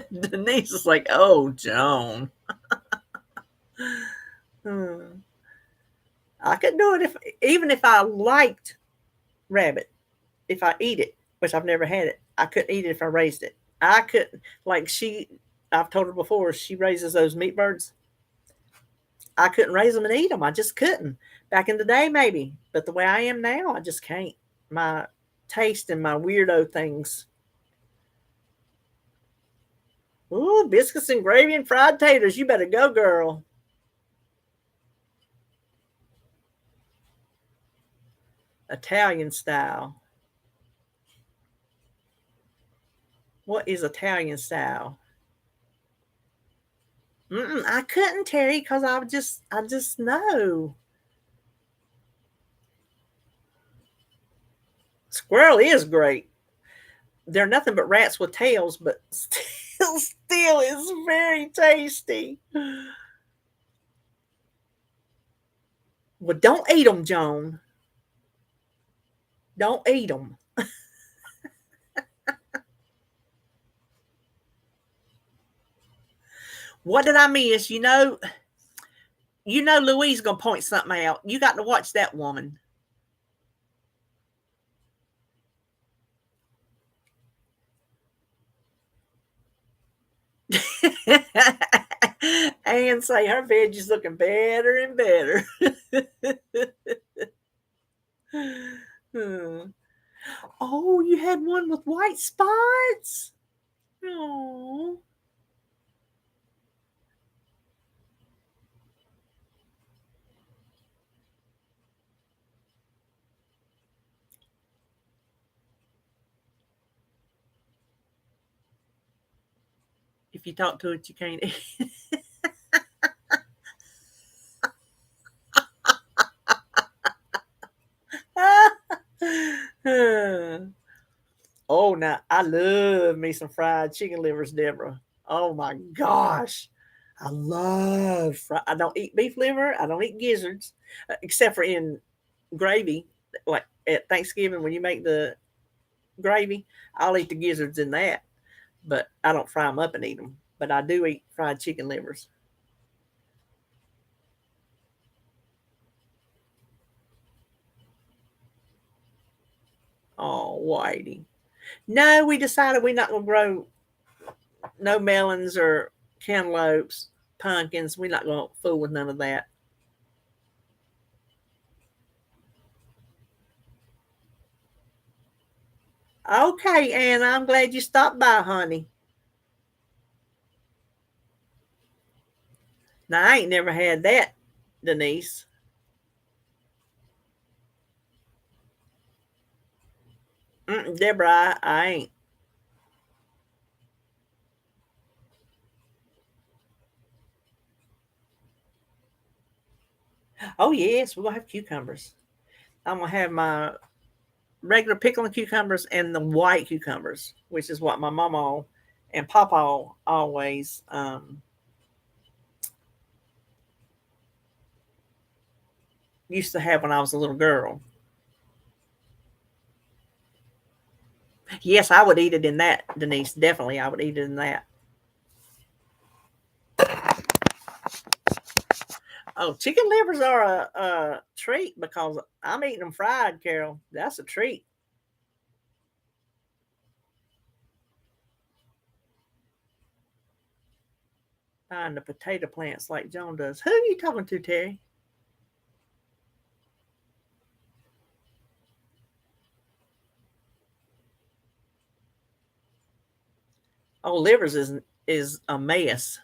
Denise is like, oh, Joan. Hmm. I could do it if even if I liked rabbit. If I eat it, which I've never had it, I couldn't eat it if I raised it. I couldn't like she. I've told her before she raises those meat birds. I couldn't raise them and eat them. I just couldn't. Back in the day, maybe, but the way I am now, I just can't. My taste and my weirdo things. Ooh, biscuits and gravy and fried taters. You better go, girl. Italian style. What is Italian style? I couldn't, Terry, because I just know. Squirrel is great. They're nothing but rats with tails, but still is very tasty. Well, don't eat them, Joan. Don't eat them. What did I miss? Louise gonna point something out. You got to watch that woman. And say her veggies looking better and better. Hmm. Oh, you had one with white spots? Oh. if you talk to it, you can't eat. Oh, now I love me some fried chicken livers, Deborah. Oh my gosh. I love I don't eat beef liver. I don't eat gizzards, except for in gravy. Like at Thanksgiving when you make the gravy, I'll eat the gizzards in that, but I don't fry them up and eat them. But I do eat fried chicken livers. Oh, Whitey. No, we decided we're not going to grow no melons or cantaloupes, pumpkins. We're not going to fool with none of that. Okay, Anna, I'm glad you stopped by, honey. Now, I ain't never had that, Denise. Deborah, I ain't. Oh, yes, we're going to have cucumbers. I'm going to have my regular pickling cucumbers and the white cucumbers, which is what my mama and papa always used to have when I was a little girl. Yes, I would eat it in that, Denise. Definitely, I would eat it in that. Oh, chicken livers are a treat because I'm eating them fried, Carol. That's a treat. Buying the potato plants like Joan does. Who are you talking to, Terry? Oh, livers is a mess.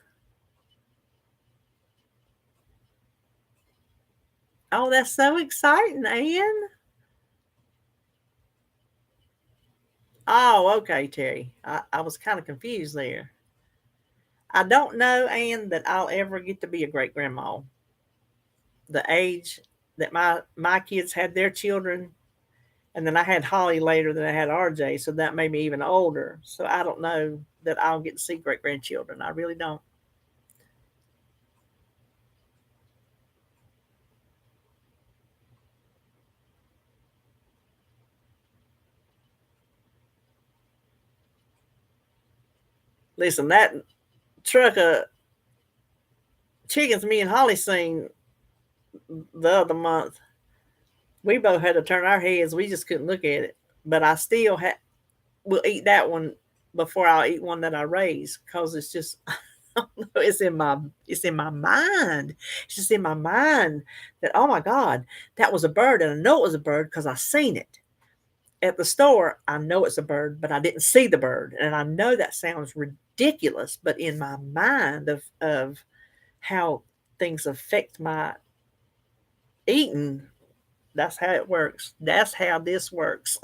Oh, that's so exciting, Ann. Oh, okay, Terry. I was kind of confused there. I don't know, Ann, that I'll ever get to be a great grandma. The age that my kids had their children, and then I had Holly later than I had RJ, so that made me even older. So I don't know that I'll get to see great grandchildren. I really don't. Listen, that truck of chickens me and Holly seen the other month, we both had to turn our heads. We just couldn't look at it. But I still will eat that one before I'll eat one that I raise because it's just it's in my mind. It's just in my mind that oh my God, that was a bird, and I know it was a bird because I seen it at the store. I know it's a bird, but I didn't see the bird, and I know that sounds ridiculous, but in my mind of how things affect my eating, that's how it works. That's how this works.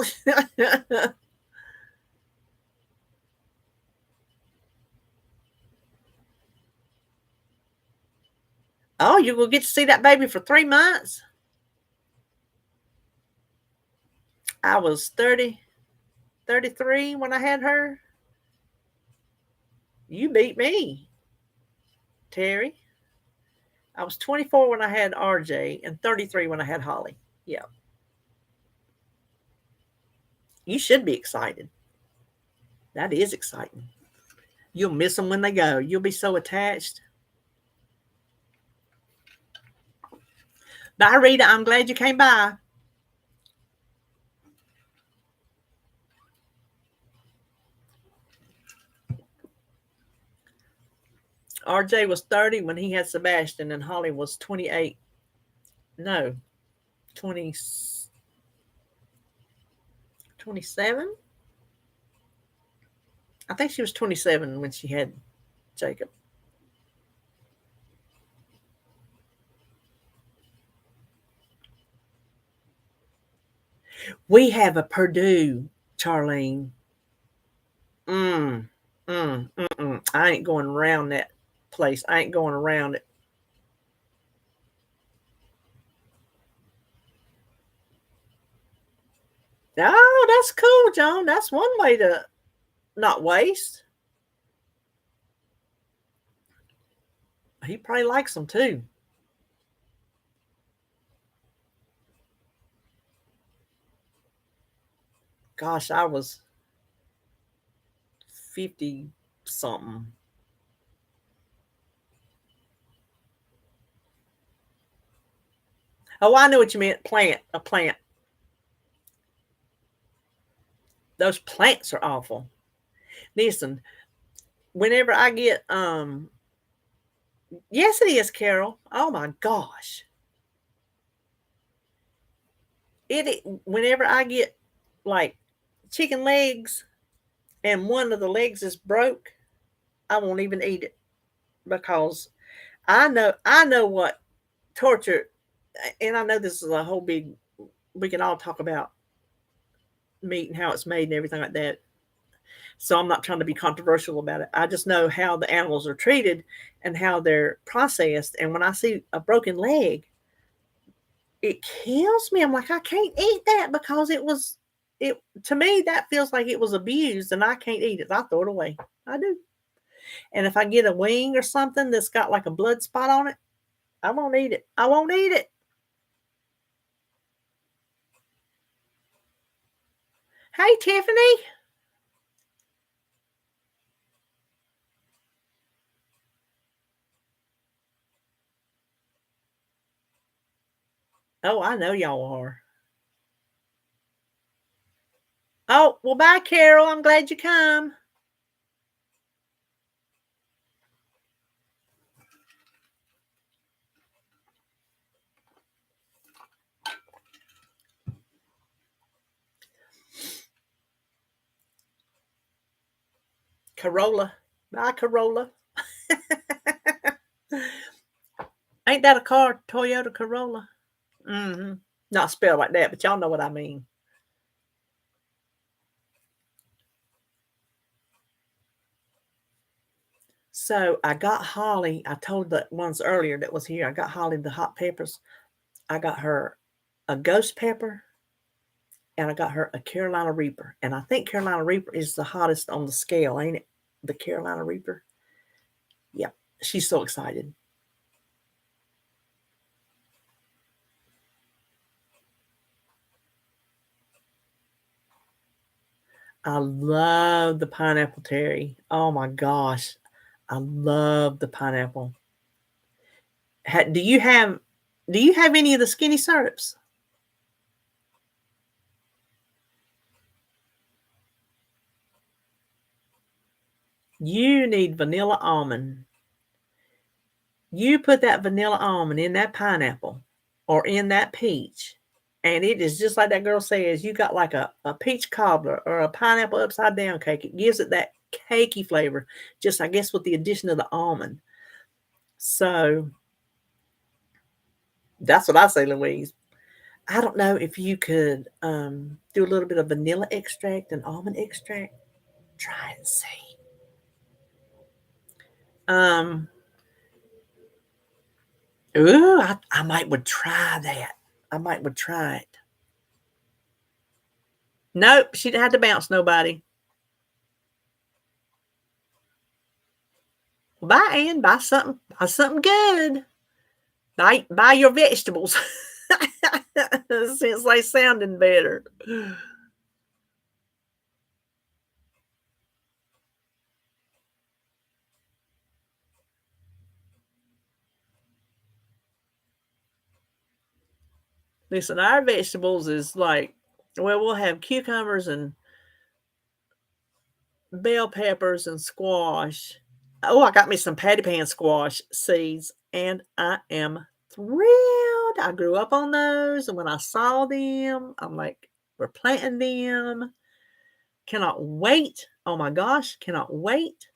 Oh, you will get to see that baby for 3 months. I was 33 when I had her. You beat me, Terry. I was 24 when I had RJ and 33 when I had Holly. Yeah. You should be excited. That is exciting. You'll miss them when they go. You'll be so attached. Bye, Rita. I'm glad you came by. RJ was 30 when he had Sebastian, and Holly was 28. No, 20, 27. I think she was 27 when she had Jacob. We have a Purdue, Charlene. Mm. I ain't going around that place. I ain't going around it. Oh, that's cool, John. That's one way to not waste. He probably likes them too. Gosh, I was 50 something. Oh, I know what you meant. A plant. Those plants are awful. Listen, whenever I get yes it is, Carol. Oh my gosh. Whenever I get like chicken legs and one of the legs is broke, I won't even eat it because I know what torture, and I know this is a whole big, we can all talk about meat and how it's made and everything like that. So I'm not trying to be controversial about it. I just know how the animals are treated and how they're processed. And when I see a broken leg, it kills me. I'm like, I can't eat that because it to me that feels like it was abused and I can't eat it. I throw it away. I do. And if I get a wing or something that's got like a blood spot on it, I won't eat it. I won't eat it. Hey, Tiffany. Oh, I know y'all are. Oh, well, bye, Carol. I'm glad you come. Corolla. Bye, Corolla. Ain't that a car? Toyota Corolla? Mm-hmm. Not spelled like that, but y'all know what I mean. So I got Holly. I told the ones earlier that was here. I got Holly the hot peppers. I got her a ghost pepper, and I got her a Carolina Reaper. And I think Carolina Reaper is the hottest on the scale, ain't it? The Carolina Reaper. Yep. She's so excited. I love the pineapple Terry. Oh my gosh. I love the pineapple. Do you have any of the skinny syrups? You need vanilla almond. You put that vanilla almond in that pineapple or in that peach, and it is just like that girl says, you got like a peach cobbler or a pineapple upside down cake. It gives it that cakey flavor, just I guess with the addition of the almond. So that's what I say, Louise. I don't know if you could do a little bit of vanilla extract and almond extract. Try and see. Um, ooh, I might would try that. I might would try it. Nope, she didn't have to bounce nobody. Well, buy Ann, buy something good. Buy your vegetables. Since they sounding better. Listen, our vegetables is like, well, we'll have cucumbers and bell peppers and squash. Oh, I got me some patty pan squash seeds, and I am thrilled. I grew up on those, and when I saw them, I'm like, we're planting them. Cannot wait. Oh my gosh, cannot wait.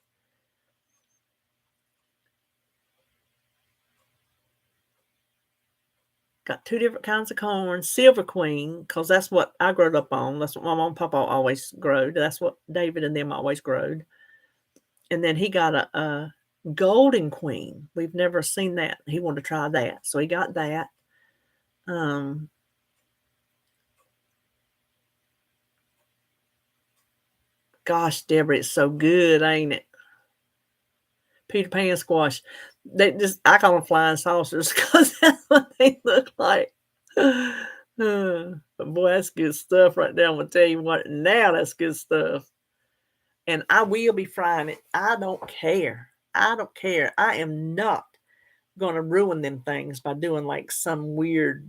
Got two different kinds of corn. Silver Queen, because that's what I grew up on. That's what my mom and papa always growed. That's what David and them always growed. And then he got a golden queen. We've never seen that. He wanted to try that. So he got that. Gosh, Deborah, it's so good, ain't it? Peter Pan squash. They just I call them flying saucers because that's what they look like. But boy, that's good stuff right there. I'm gonna tell you what. Now that's good stuff. And I will be frying it. I don't care. I don't care. I am not gonna ruin them things by doing like some weird.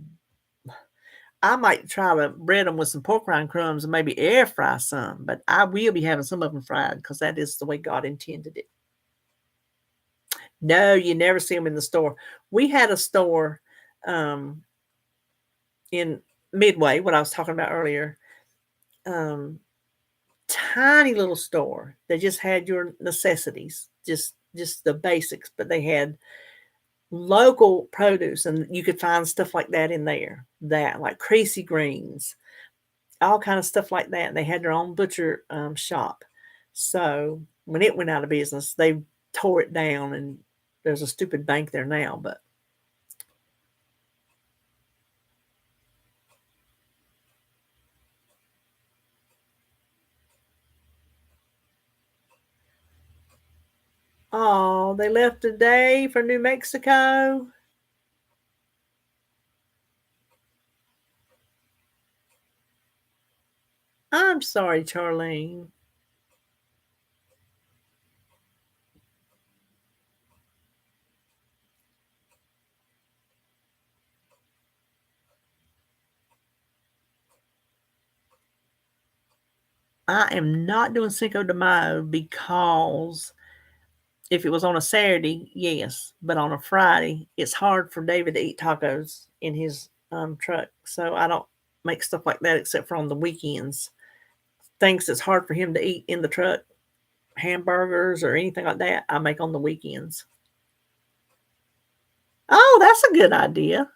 I might try to bread them with some pork rind crumbs and maybe air fry some, but I will be having some of them fried because that is the way God intended it. No, you never see them in the store. We had a store in Midway, what I was talking about earlier. Tiny little store. They just had your necessities, just the basics, but they had local produce, and you could find stuff like that in there. That like creasy greens, all kind of stuff like that. And they had their own butcher shop. So when it went out of business, they tore it down, and there's a stupid bank there now. But oh, they left today for New Mexico. I'm sorry, Charlene. I am not doing Cinco de Mayo because if it was on a Saturday, yes, but on a Friday, it's hard for David to eat tacos in his truck. So I don't make stuff like that except for on the weekends. Things that's hard for him to eat in the truck, hamburgers or anything like that, I make on the weekends. Oh, that's a good idea.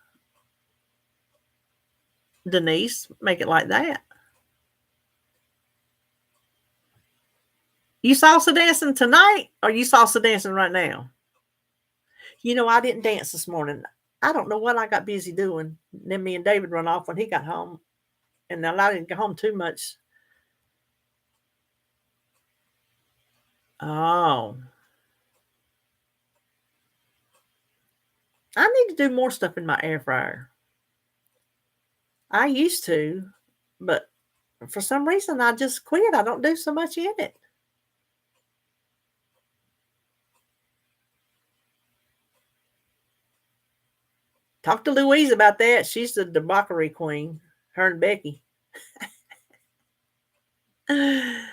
Denise, make it like that. You salsa dancing tonight or you salsa dancing right now? You know, I didn't dance this morning. I don't know what I got busy doing. Then me and David run off when he got home. And then I didn't get home too much. Oh. I need to do more stuff in my air fryer. I used to, but for some reason I just quit. I don't do so much in it. Talk to Louise about that. She's the debauchery queen, her and Becky. Me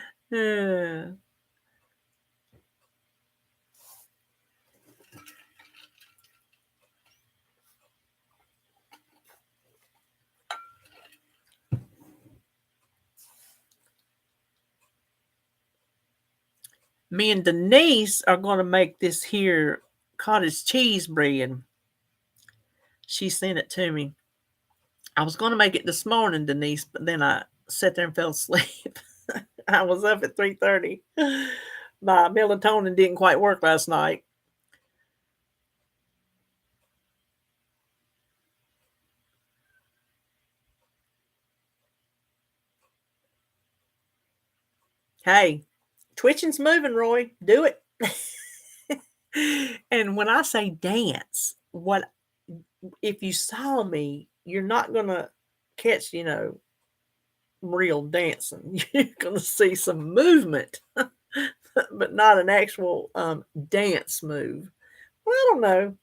and Denise are going to make this here cottage cheese bread. She sent it to me. I was going to make it this morning, Denise, but then I sat there and fell asleep. I was up at 3:30. My melatonin didn't quite work last night. Hey, twitching's moving, Roy. Do it. And when I say dance, what if you saw me, you're not gonna catch, real dancing. You're gonna see some movement, but not an actual dance move. Well, I don't know.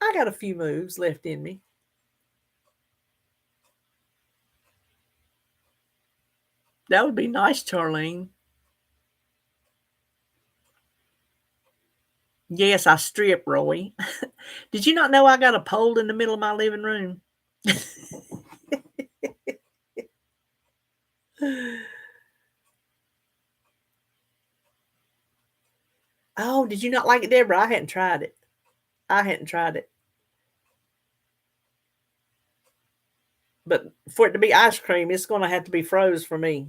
I got a few moves left in me. That would be nice, Charlene. Yes, I strip, Roy. Did you not know I got a pole in the middle of my living room? Oh, did you not like it, Deborah? I hadn't tried it. I hadn't tried it. But for it to be ice cream, it's going to have to be froze for me.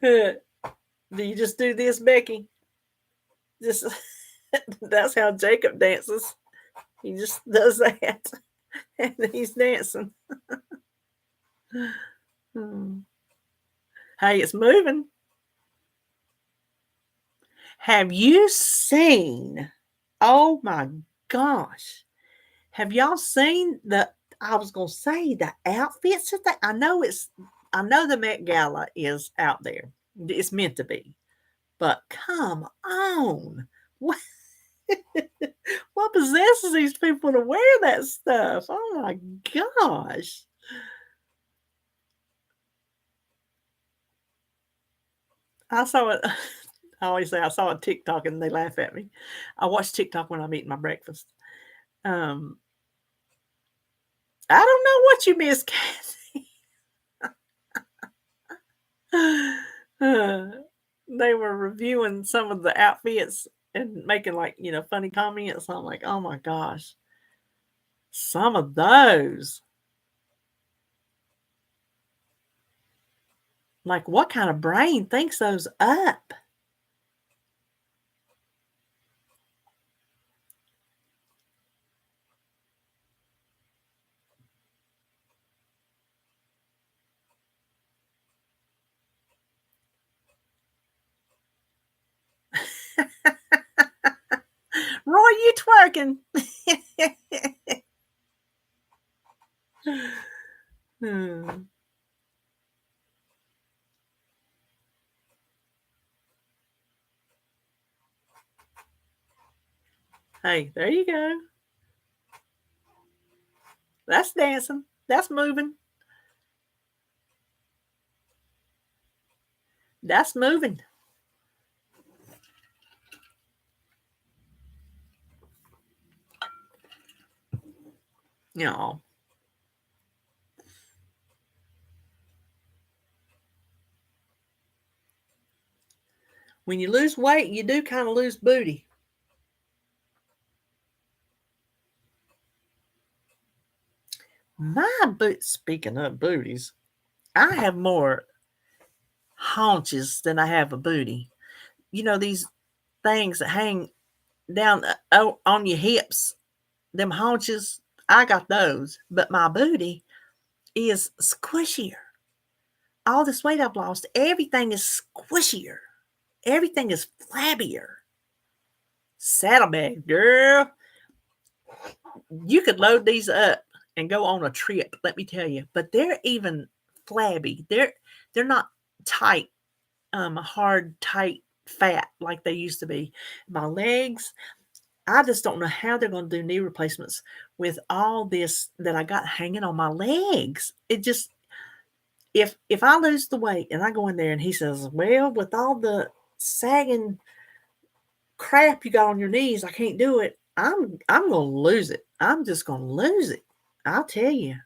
Do you just do this, Becky? Just that's how Jacob dances. He just does that, and he's dancing. Hey, it's moving. Have you seen? Oh my gosh! Have y'all seen the? I was gonna say the outfits that they. I know the Met Gala is out there. It's meant to be, but come on, what? What possesses these people to wear that stuff? Oh my gosh. I saw it. I always say I saw a TikTok and they laugh at me. I watch TikTok when I'm eating my breakfast. Um, I don't know what you miss, Kathy. They were reviewing some of the outfits and making funny comments. I'm like, oh my gosh, some of those. Like, what kind of brain thinks those up? Roy, you twerking. Hmm. Hey, there you go. That's dancing. That's moving. That's moving. You know, when you lose weight, you do kind of lose booty. Speaking of booties, I have more haunches than I have a booty. You know, these things that hang down on your hips, them haunches, I got those, but my booty is squishier. All this weight I've lost, everything is squishier. Everything is flabbier. Saddlebag, girl. You could load these up and go on a trip, let me tell you. But they're even flabby. They're not tight, hard, tight, fat like they used to be. My legs, I just don't know how they're going to do knee replacements with all this that I got hanging on my legs. It just if I lose the weight and I go in there and he says, "Well, with all the sagging crap you got on your knees, I can't do it." I'm going to lose it. I'm just going to lose it. I'll tell you.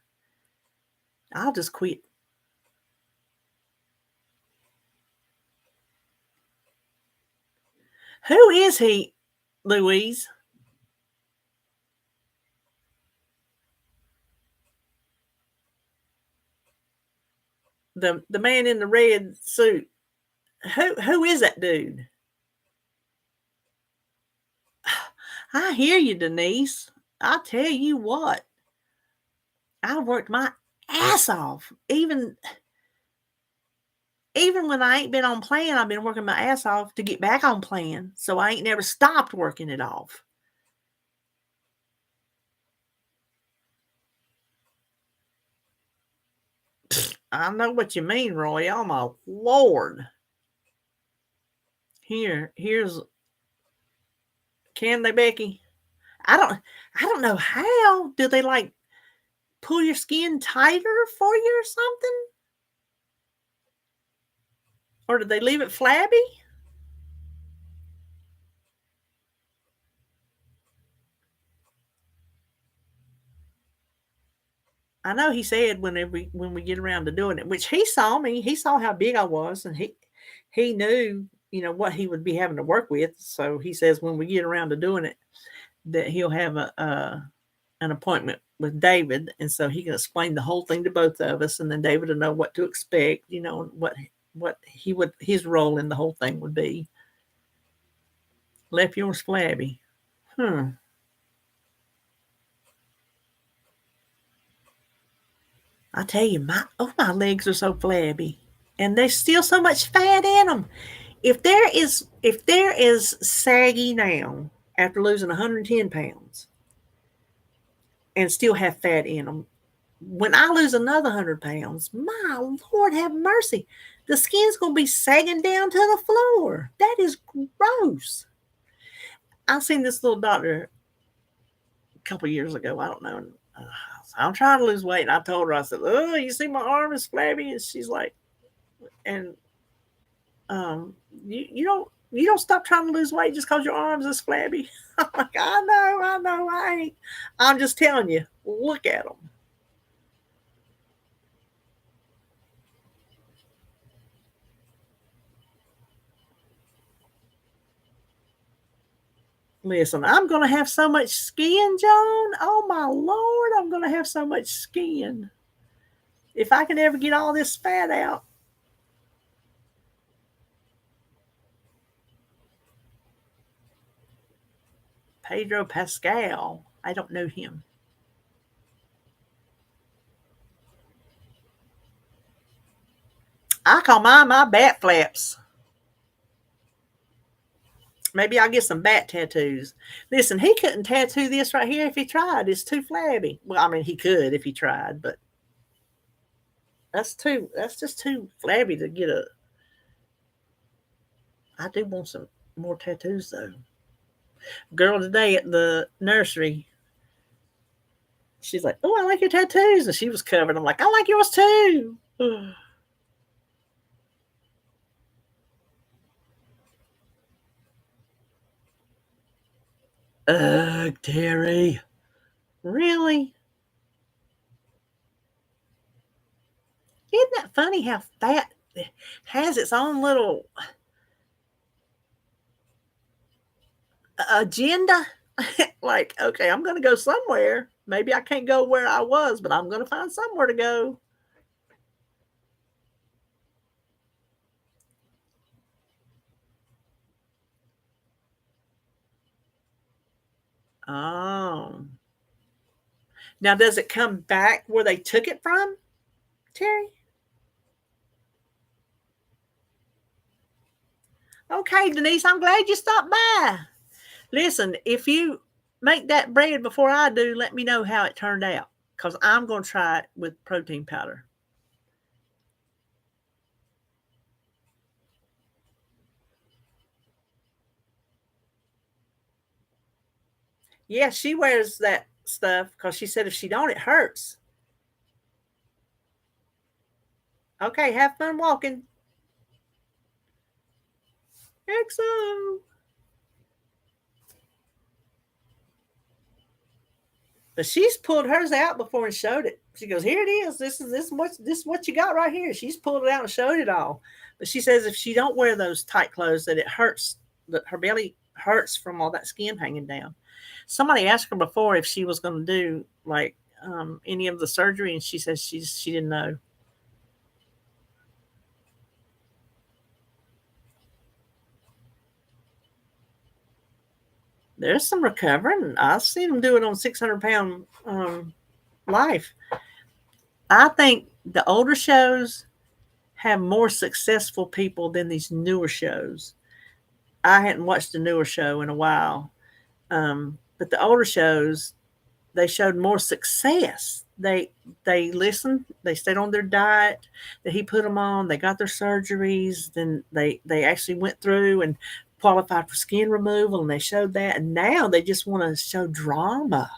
I'll just quit. Who is he, Louise? The man in the red suit. Who is that dude? I hear you, Denise. I tell you what, I worked my ass off. Even when I ain't been on plan, I've been working my ass off to get back on plan. So I ain't never stopped working it off. I know what you mean, Roy. Oh my Lord. Here's can they, Becky? I don't know how. Do they like pull your skin tighter for you or something? Or do they leave it flabby? I know he said when we get around to doing it, which he saw me, he saw how big I was, and he knew what he would be having to work with. So he says when we get around to doing it, that he'll have an appointment with David, and so he can explain the whole thing to both of us, and then David will know what to expect, and what his role in the whole thing would be. Left yours flabby. Hmm. I tell you, my legs are so flabby, and there's still so much fat in them. If there is saggy now after losing 110 pounds and still have fat in them, when I lose another 100 pounds, my Lord have mercy, the skin's gonna be sagging down to the floor. That is gross. I seen this little doctor a couple years ago. I don't know. Uh, I'm trying to lose weight, and I told her, I said, "Oh, you see my arm is flabby," and she's like, "And um, you don't stop trying to lose weight just because your arms is flabby." I'm like, I know, I ain't. I'm just telling you, look at them. Listen, I'm gonna have so much skin, John. Oh my Lord, I'm gonna have so much skin. If I can ever get all this fat out. Pedro Pascal. I don't know him. I call mine my bat flaps. Maybe I'll get some bat tattoos. Listen, he couldn't tattoo this right here if he tried. It's too flabby. Well, I mean, he could if he tried, but that's just too flabby to get a. I do want some more tattoos though. Girl today at the nursery, she's like, "Oh, I like your tattoos," and she was covered. I'm like, "I like yours too." Ugh, Terry. Really? Isn't that funny how fat has its own little agenda? Like, okay, I'm going to go somewhere. Maybe I can't go where I was, but I'm going to find somewhere to go. Oh. Now, does it come back where they took it from, Terry? Okay, Denise, I'm glad you stopped by. Listen, if you make that bread before I do, let me know how it turned out because I'm going to try it with protein powder. Yeah, she wears that stuff because she said if she don't, it hurts. Okay, have fun walking. XO. But she's pulled hers out before and showed it. She goes, "Here it is. This is what you got right here." She's pulled it out and showed it all. But she says if she don't wear those tight clothes, that it hurts. That her belly hurts from all that skin hanging down. Somebody asked her before if she was going to do like any of the surgery, and she says she didn't know. There's some recovering. I've seen them do it on 600 pound life. I think the older shows have more successful people than these newer shows. I hadn't watched a newer show in a while, but the older shows they showed more success. They listened, they stayed on their diet that he put them on. They got their surgeries, then they actually went through and qualified for skin removal, and they showed that. And now they just want to show drama.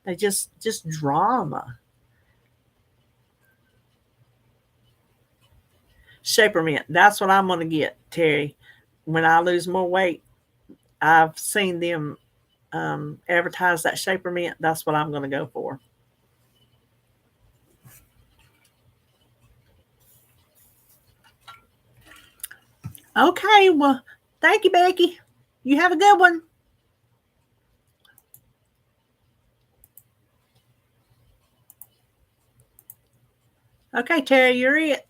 They just drama. Shaper mint. That's what I'm gonna get, Terry. When I lose more weight, I've seen them advertise that shaper mint. That's what I'm going to go for. Okay, well, thank you, Becky. You have a good one. Okay, Terry, you're it.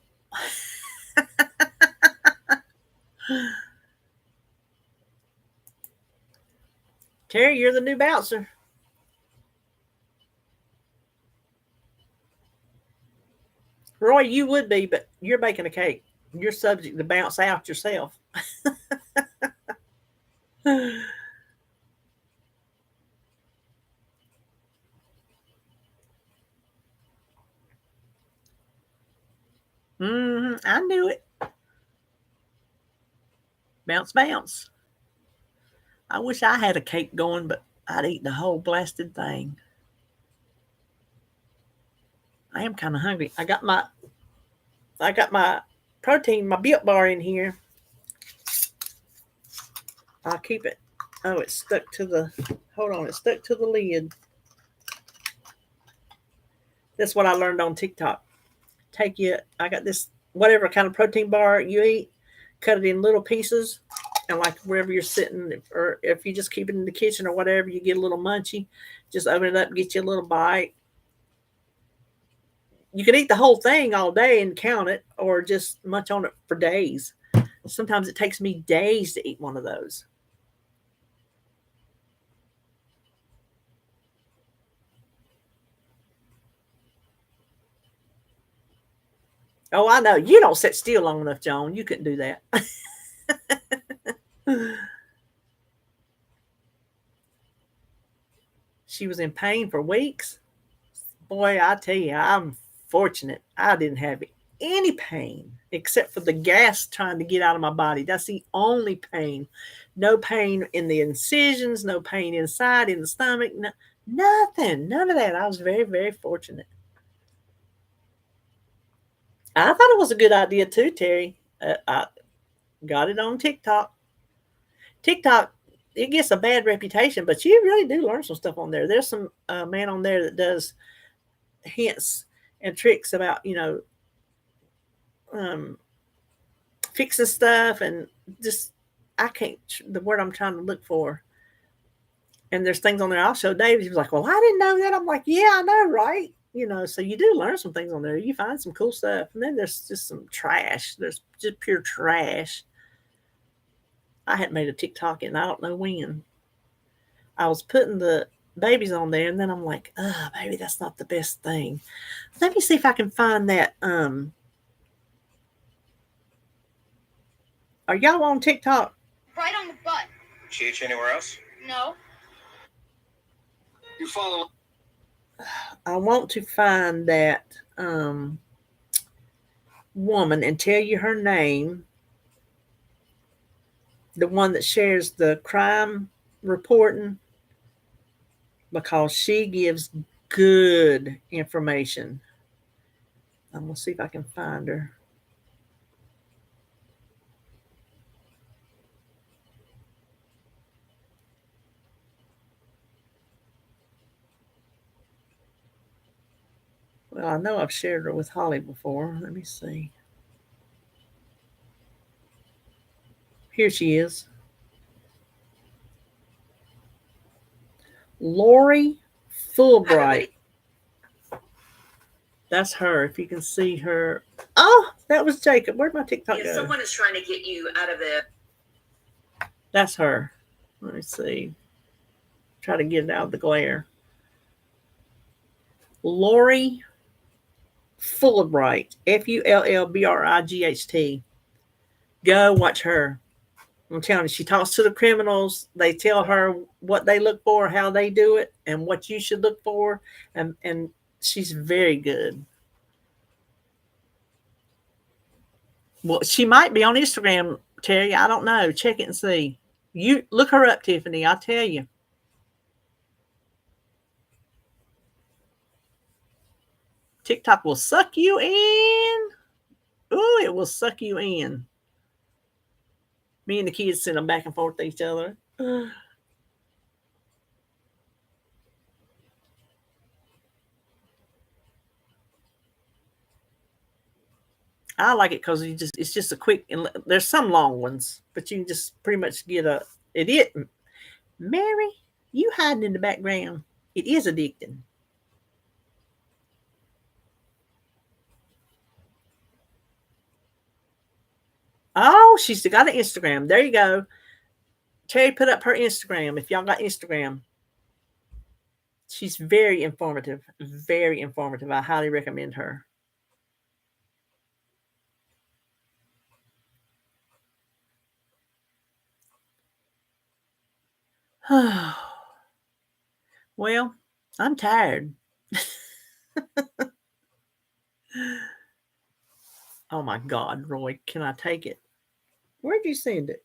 Terry, you're the new bouncer. Roy, you would be, but you're baking a cake. You're subject to bounce out yourself. I knew it. Bounce, bounce. I wish I had a cake going, but I'd eat the whole blasted thing. I am kind of hungry. I got my protein, my Built Bar in here. I'll keep it. Oh, it's stuck to the. Hold on, it's stuck to the lid. That's what I learned on TikTok. I got this whatever kind of protein bar you eat, cut it in little pieces, and like wherever you're sitting, or if you just keep it in the kitchen or whatever, you get a little munchy. Just open it up, and get you a little bite. You can eat the whole thing all day and count it, or just munch on it for days. Sometimes it takes me days to eat one of those. Oh, I know. You don't sit still long enough, Joan. You couldn't do that. She was in pain for weeks. Boy, I tell you, I'm fortunate. I didn't have any pain except for the gas trying to get out of my body. That's the only pain. No pain in the incisions, no pain inside in the stomach, nothing. None of that. I was very, very fortunate. I thought it was a good idea too, Terry. I got it on TikTok. TikTok, it gets a bad reputation, but you really do learn some stuff on there. There's some man on there that does hints and tricks about um, fixing stuff and just I can't the word I'm trying to look for. And there's things on there. I'll show David. He was like, "Well, I didn't know that." I'm like, "Yeah, I know, right?" So you do learn some things on there. You find some cool stuff, and then there's just some trash. There's just pure trash. I hadn't made a TikTok in I don't know when. I was putting the babies on there, and then I'm like, "Oh, baby, that's not the best thing." Let me see if I can find that. Are y'all on TikTok? Right on the butt. She itch anywhere else? No. You follow. I want to find that woman and tell you her name. The one that shares the crime reporting, because she gives good information. I'm going to see if I can find her. Well, I know I've shared her with Holly before. Let me see. Here she is. Lori Fulbright. That's her. If you can see her. Oh, that was Jacob. Where'd my TikTok go? Someone is trying to get you out of the. That's her. Let me see. Try to get it out of the glare. Lori Fulbright. Fullbright. Go watch her. I'm telling you, she talks to the criminals. They tell her what they look for, how they do it, and what you should look for. And she's very good. Well, she might be on Instagram, Terry. I don't know. Check it and see. You look her up, Tiffany. I'll tell you. TikTok will suck you in. Ooh, it will suck you in. Me and the kids send them back and forth to each other. I like it because it's just a quick. There's some long ones, but you can just pretty much get a. Mary, you hiding in the background. It is addicting. Oh, she's got an Instagram. There you go. Terry put up her Instagram. If y'all got Instagram, she's very informative. Very informative. I highly recommend her. Well, I'm tired. Oh my God, Roy, can I take it? Where'd you send it?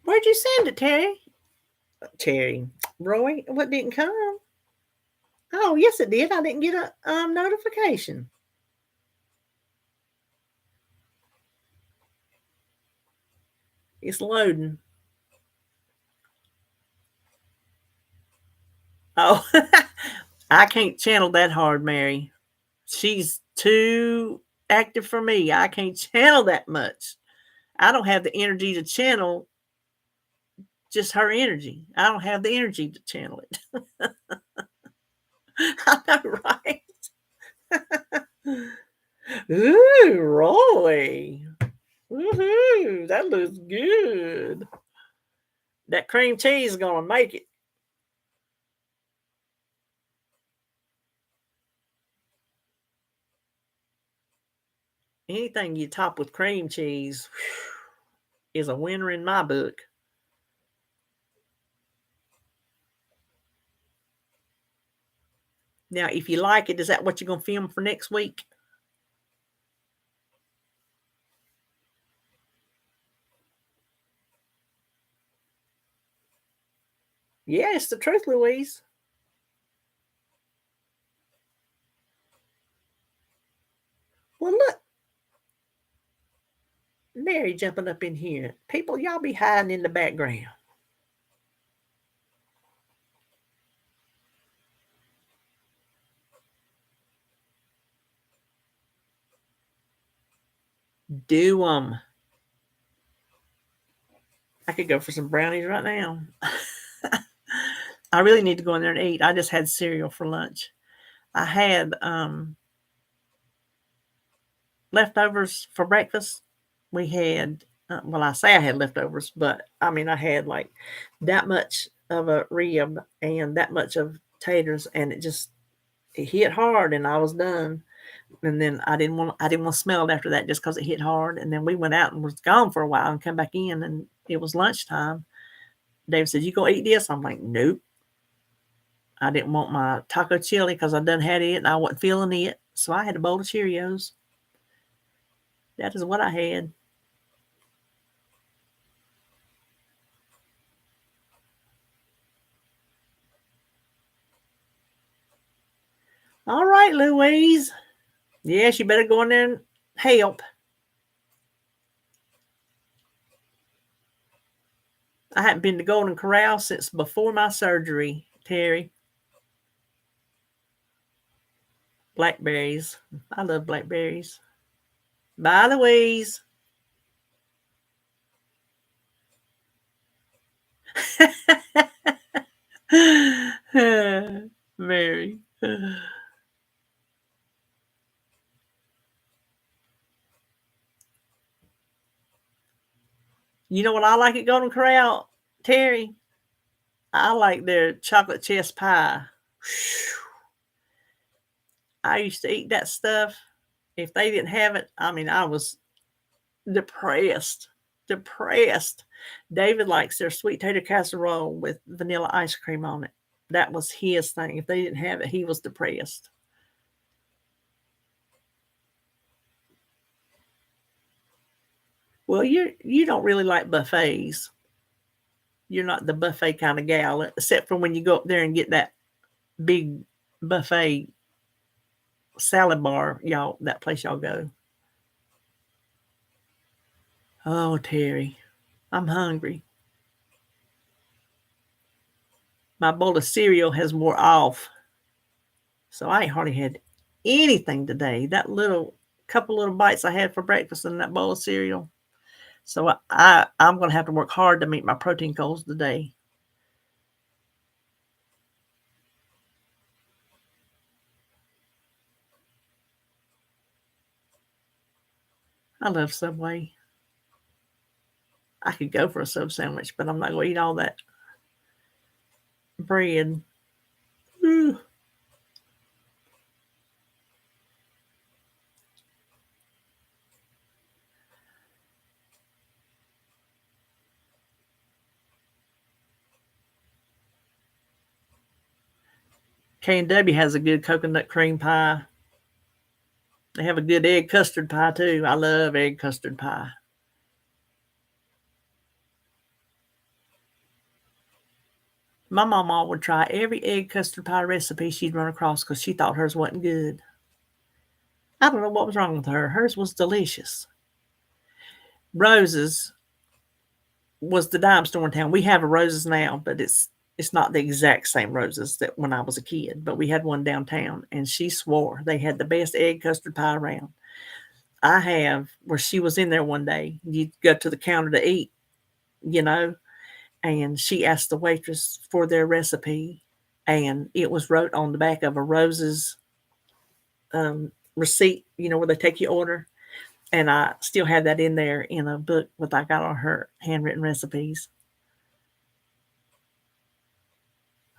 Where'd you send it, Terry? Terry, Roy, what didn't come? Oh, yes, it did. I didn't get a notification. It's loading. Oh, I can't channel that hard, Mary. She's too active for me. I can't channel that much. I don't have the energy to channel just her energy. I don't have the energy to channel it. I know, right? Ooh, Roy. Woohoo, that looks good. That cream cheese is going to make it. Anything you top with cream cheese is a winner in my book. Now, if you like it, is that what you're going to film for next week? Yeah, it's the truth, Louise. Well, look. Mary jumping up in here. People, y'all be hiding in the background. Do them. I could go for some brownies right now. I really need to go in there and eat. I just had cereal for lunch. I had leftovers for breakfast. We had, well, I say I had leftovers, but I mean, I had like that much of a rib and that much of taters, and it hit hard, and I was done. And then I didn't want to smell it after that just because it hit hard. And then we went out and was gone for a while and come back in, and it was lunchtime. Dave said, "You gonna eat this?" I'm like, "Nope." I didn't want my taco chili because I done had it and I wasn't feeling it, so I had a bowl of Cheerios. That is what I had. All right, Louise. Yes, you better go in there and help. I hadn't been to Golden Corral since before my surgery, Terry. Blackberries. I love blackberries. Bye, Louise. Mary. You know what I like at Golden Corral, Terry? I like their chocolate chess pie. I used to eat that stuff. If they didn't have it, I mean, I was depressed. Depressed. David likes their sweet tater casserole with vanilla ice cream on it. That was his thing. If they didn't have it, he was depressed. Well, you don't really like buffets. You're not the buffet kind of gal, except for when you go up there and get that big buffet salad bar, y'all. That place y'all go. Oh, Terry, I'm hungry. My bowl of cereal has wore off, so I ain't hardly had anything today. That little couple little bites I had for breakfast in that bowl of cereal. So I'm going to have to work hard to meet my protein goals today. I love Subway. I could go for a sub sandwich, but I'm not going to eat all that bread. Ooh. K&W has a good coconut cream pie. They have a good egg custard pie too. I love egg custard pie. My mama would try every egg custard pie recipe she'd run across because she thought hers wasn't good. I don't know what was wrong with her. Hers was delicious. Rose's was the dime store in town. We have a Rose's now, but it's not the exact same Rose's that when I was a kid. But we had one downtown, and she swore they had the best egg custard pie around. I have where she was in there one day. You go to the counter to eat, you know, and she asked the waitress for their recipe, and it was wrote on the back of a Rose's receipt, where they take your order. And I still have that in there in a book that I got on her handwritten recipes.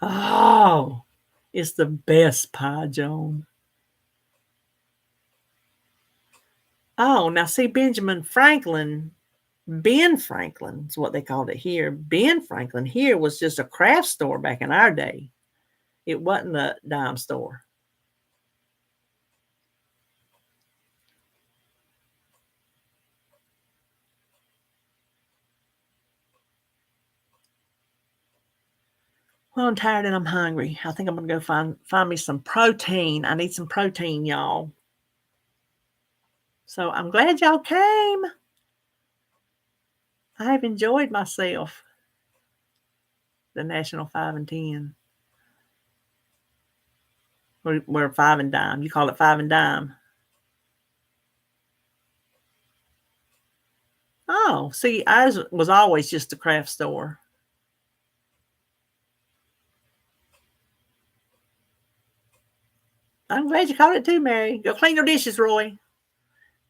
Oh, it's the best pie, Joan. Oh, now see, Ben Franklin is what they called it here. Ben Franklin here was just a craft store back in our day. It wasn't a dime store. Well, I'm tired and I'm hungry. I think I'm going to go find me some protein. I need some protein, y'all. So I'm glad y'all came. I've enjoyed myself. The National 5 and 10. We're 5 and dime. You call it 5 and dime. Oh, see, ours was always just a craft store. I'm glad you caught it too, Mary. Go clean your dishes, Roy.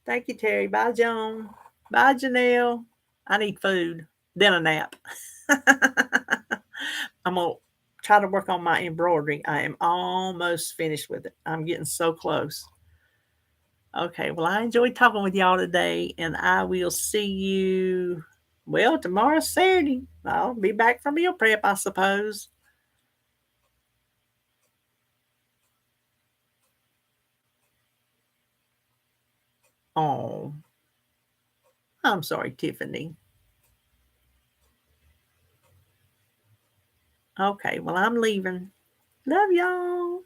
Thank you, Terry. Bye, Joan. Bye, Janelle. I need food, then a nap. I'm going to try to work on my embroidery. I am almost finished with it. I'm getting so close. Okay, well, I enjoyed talking with y'all today, and I will see you, well, tomorrow's Saturday. I'll be back from meal prep, I suppose. Oh, I'm sorry, Tiffany. Okay, well, I'm leaving. Love y'all.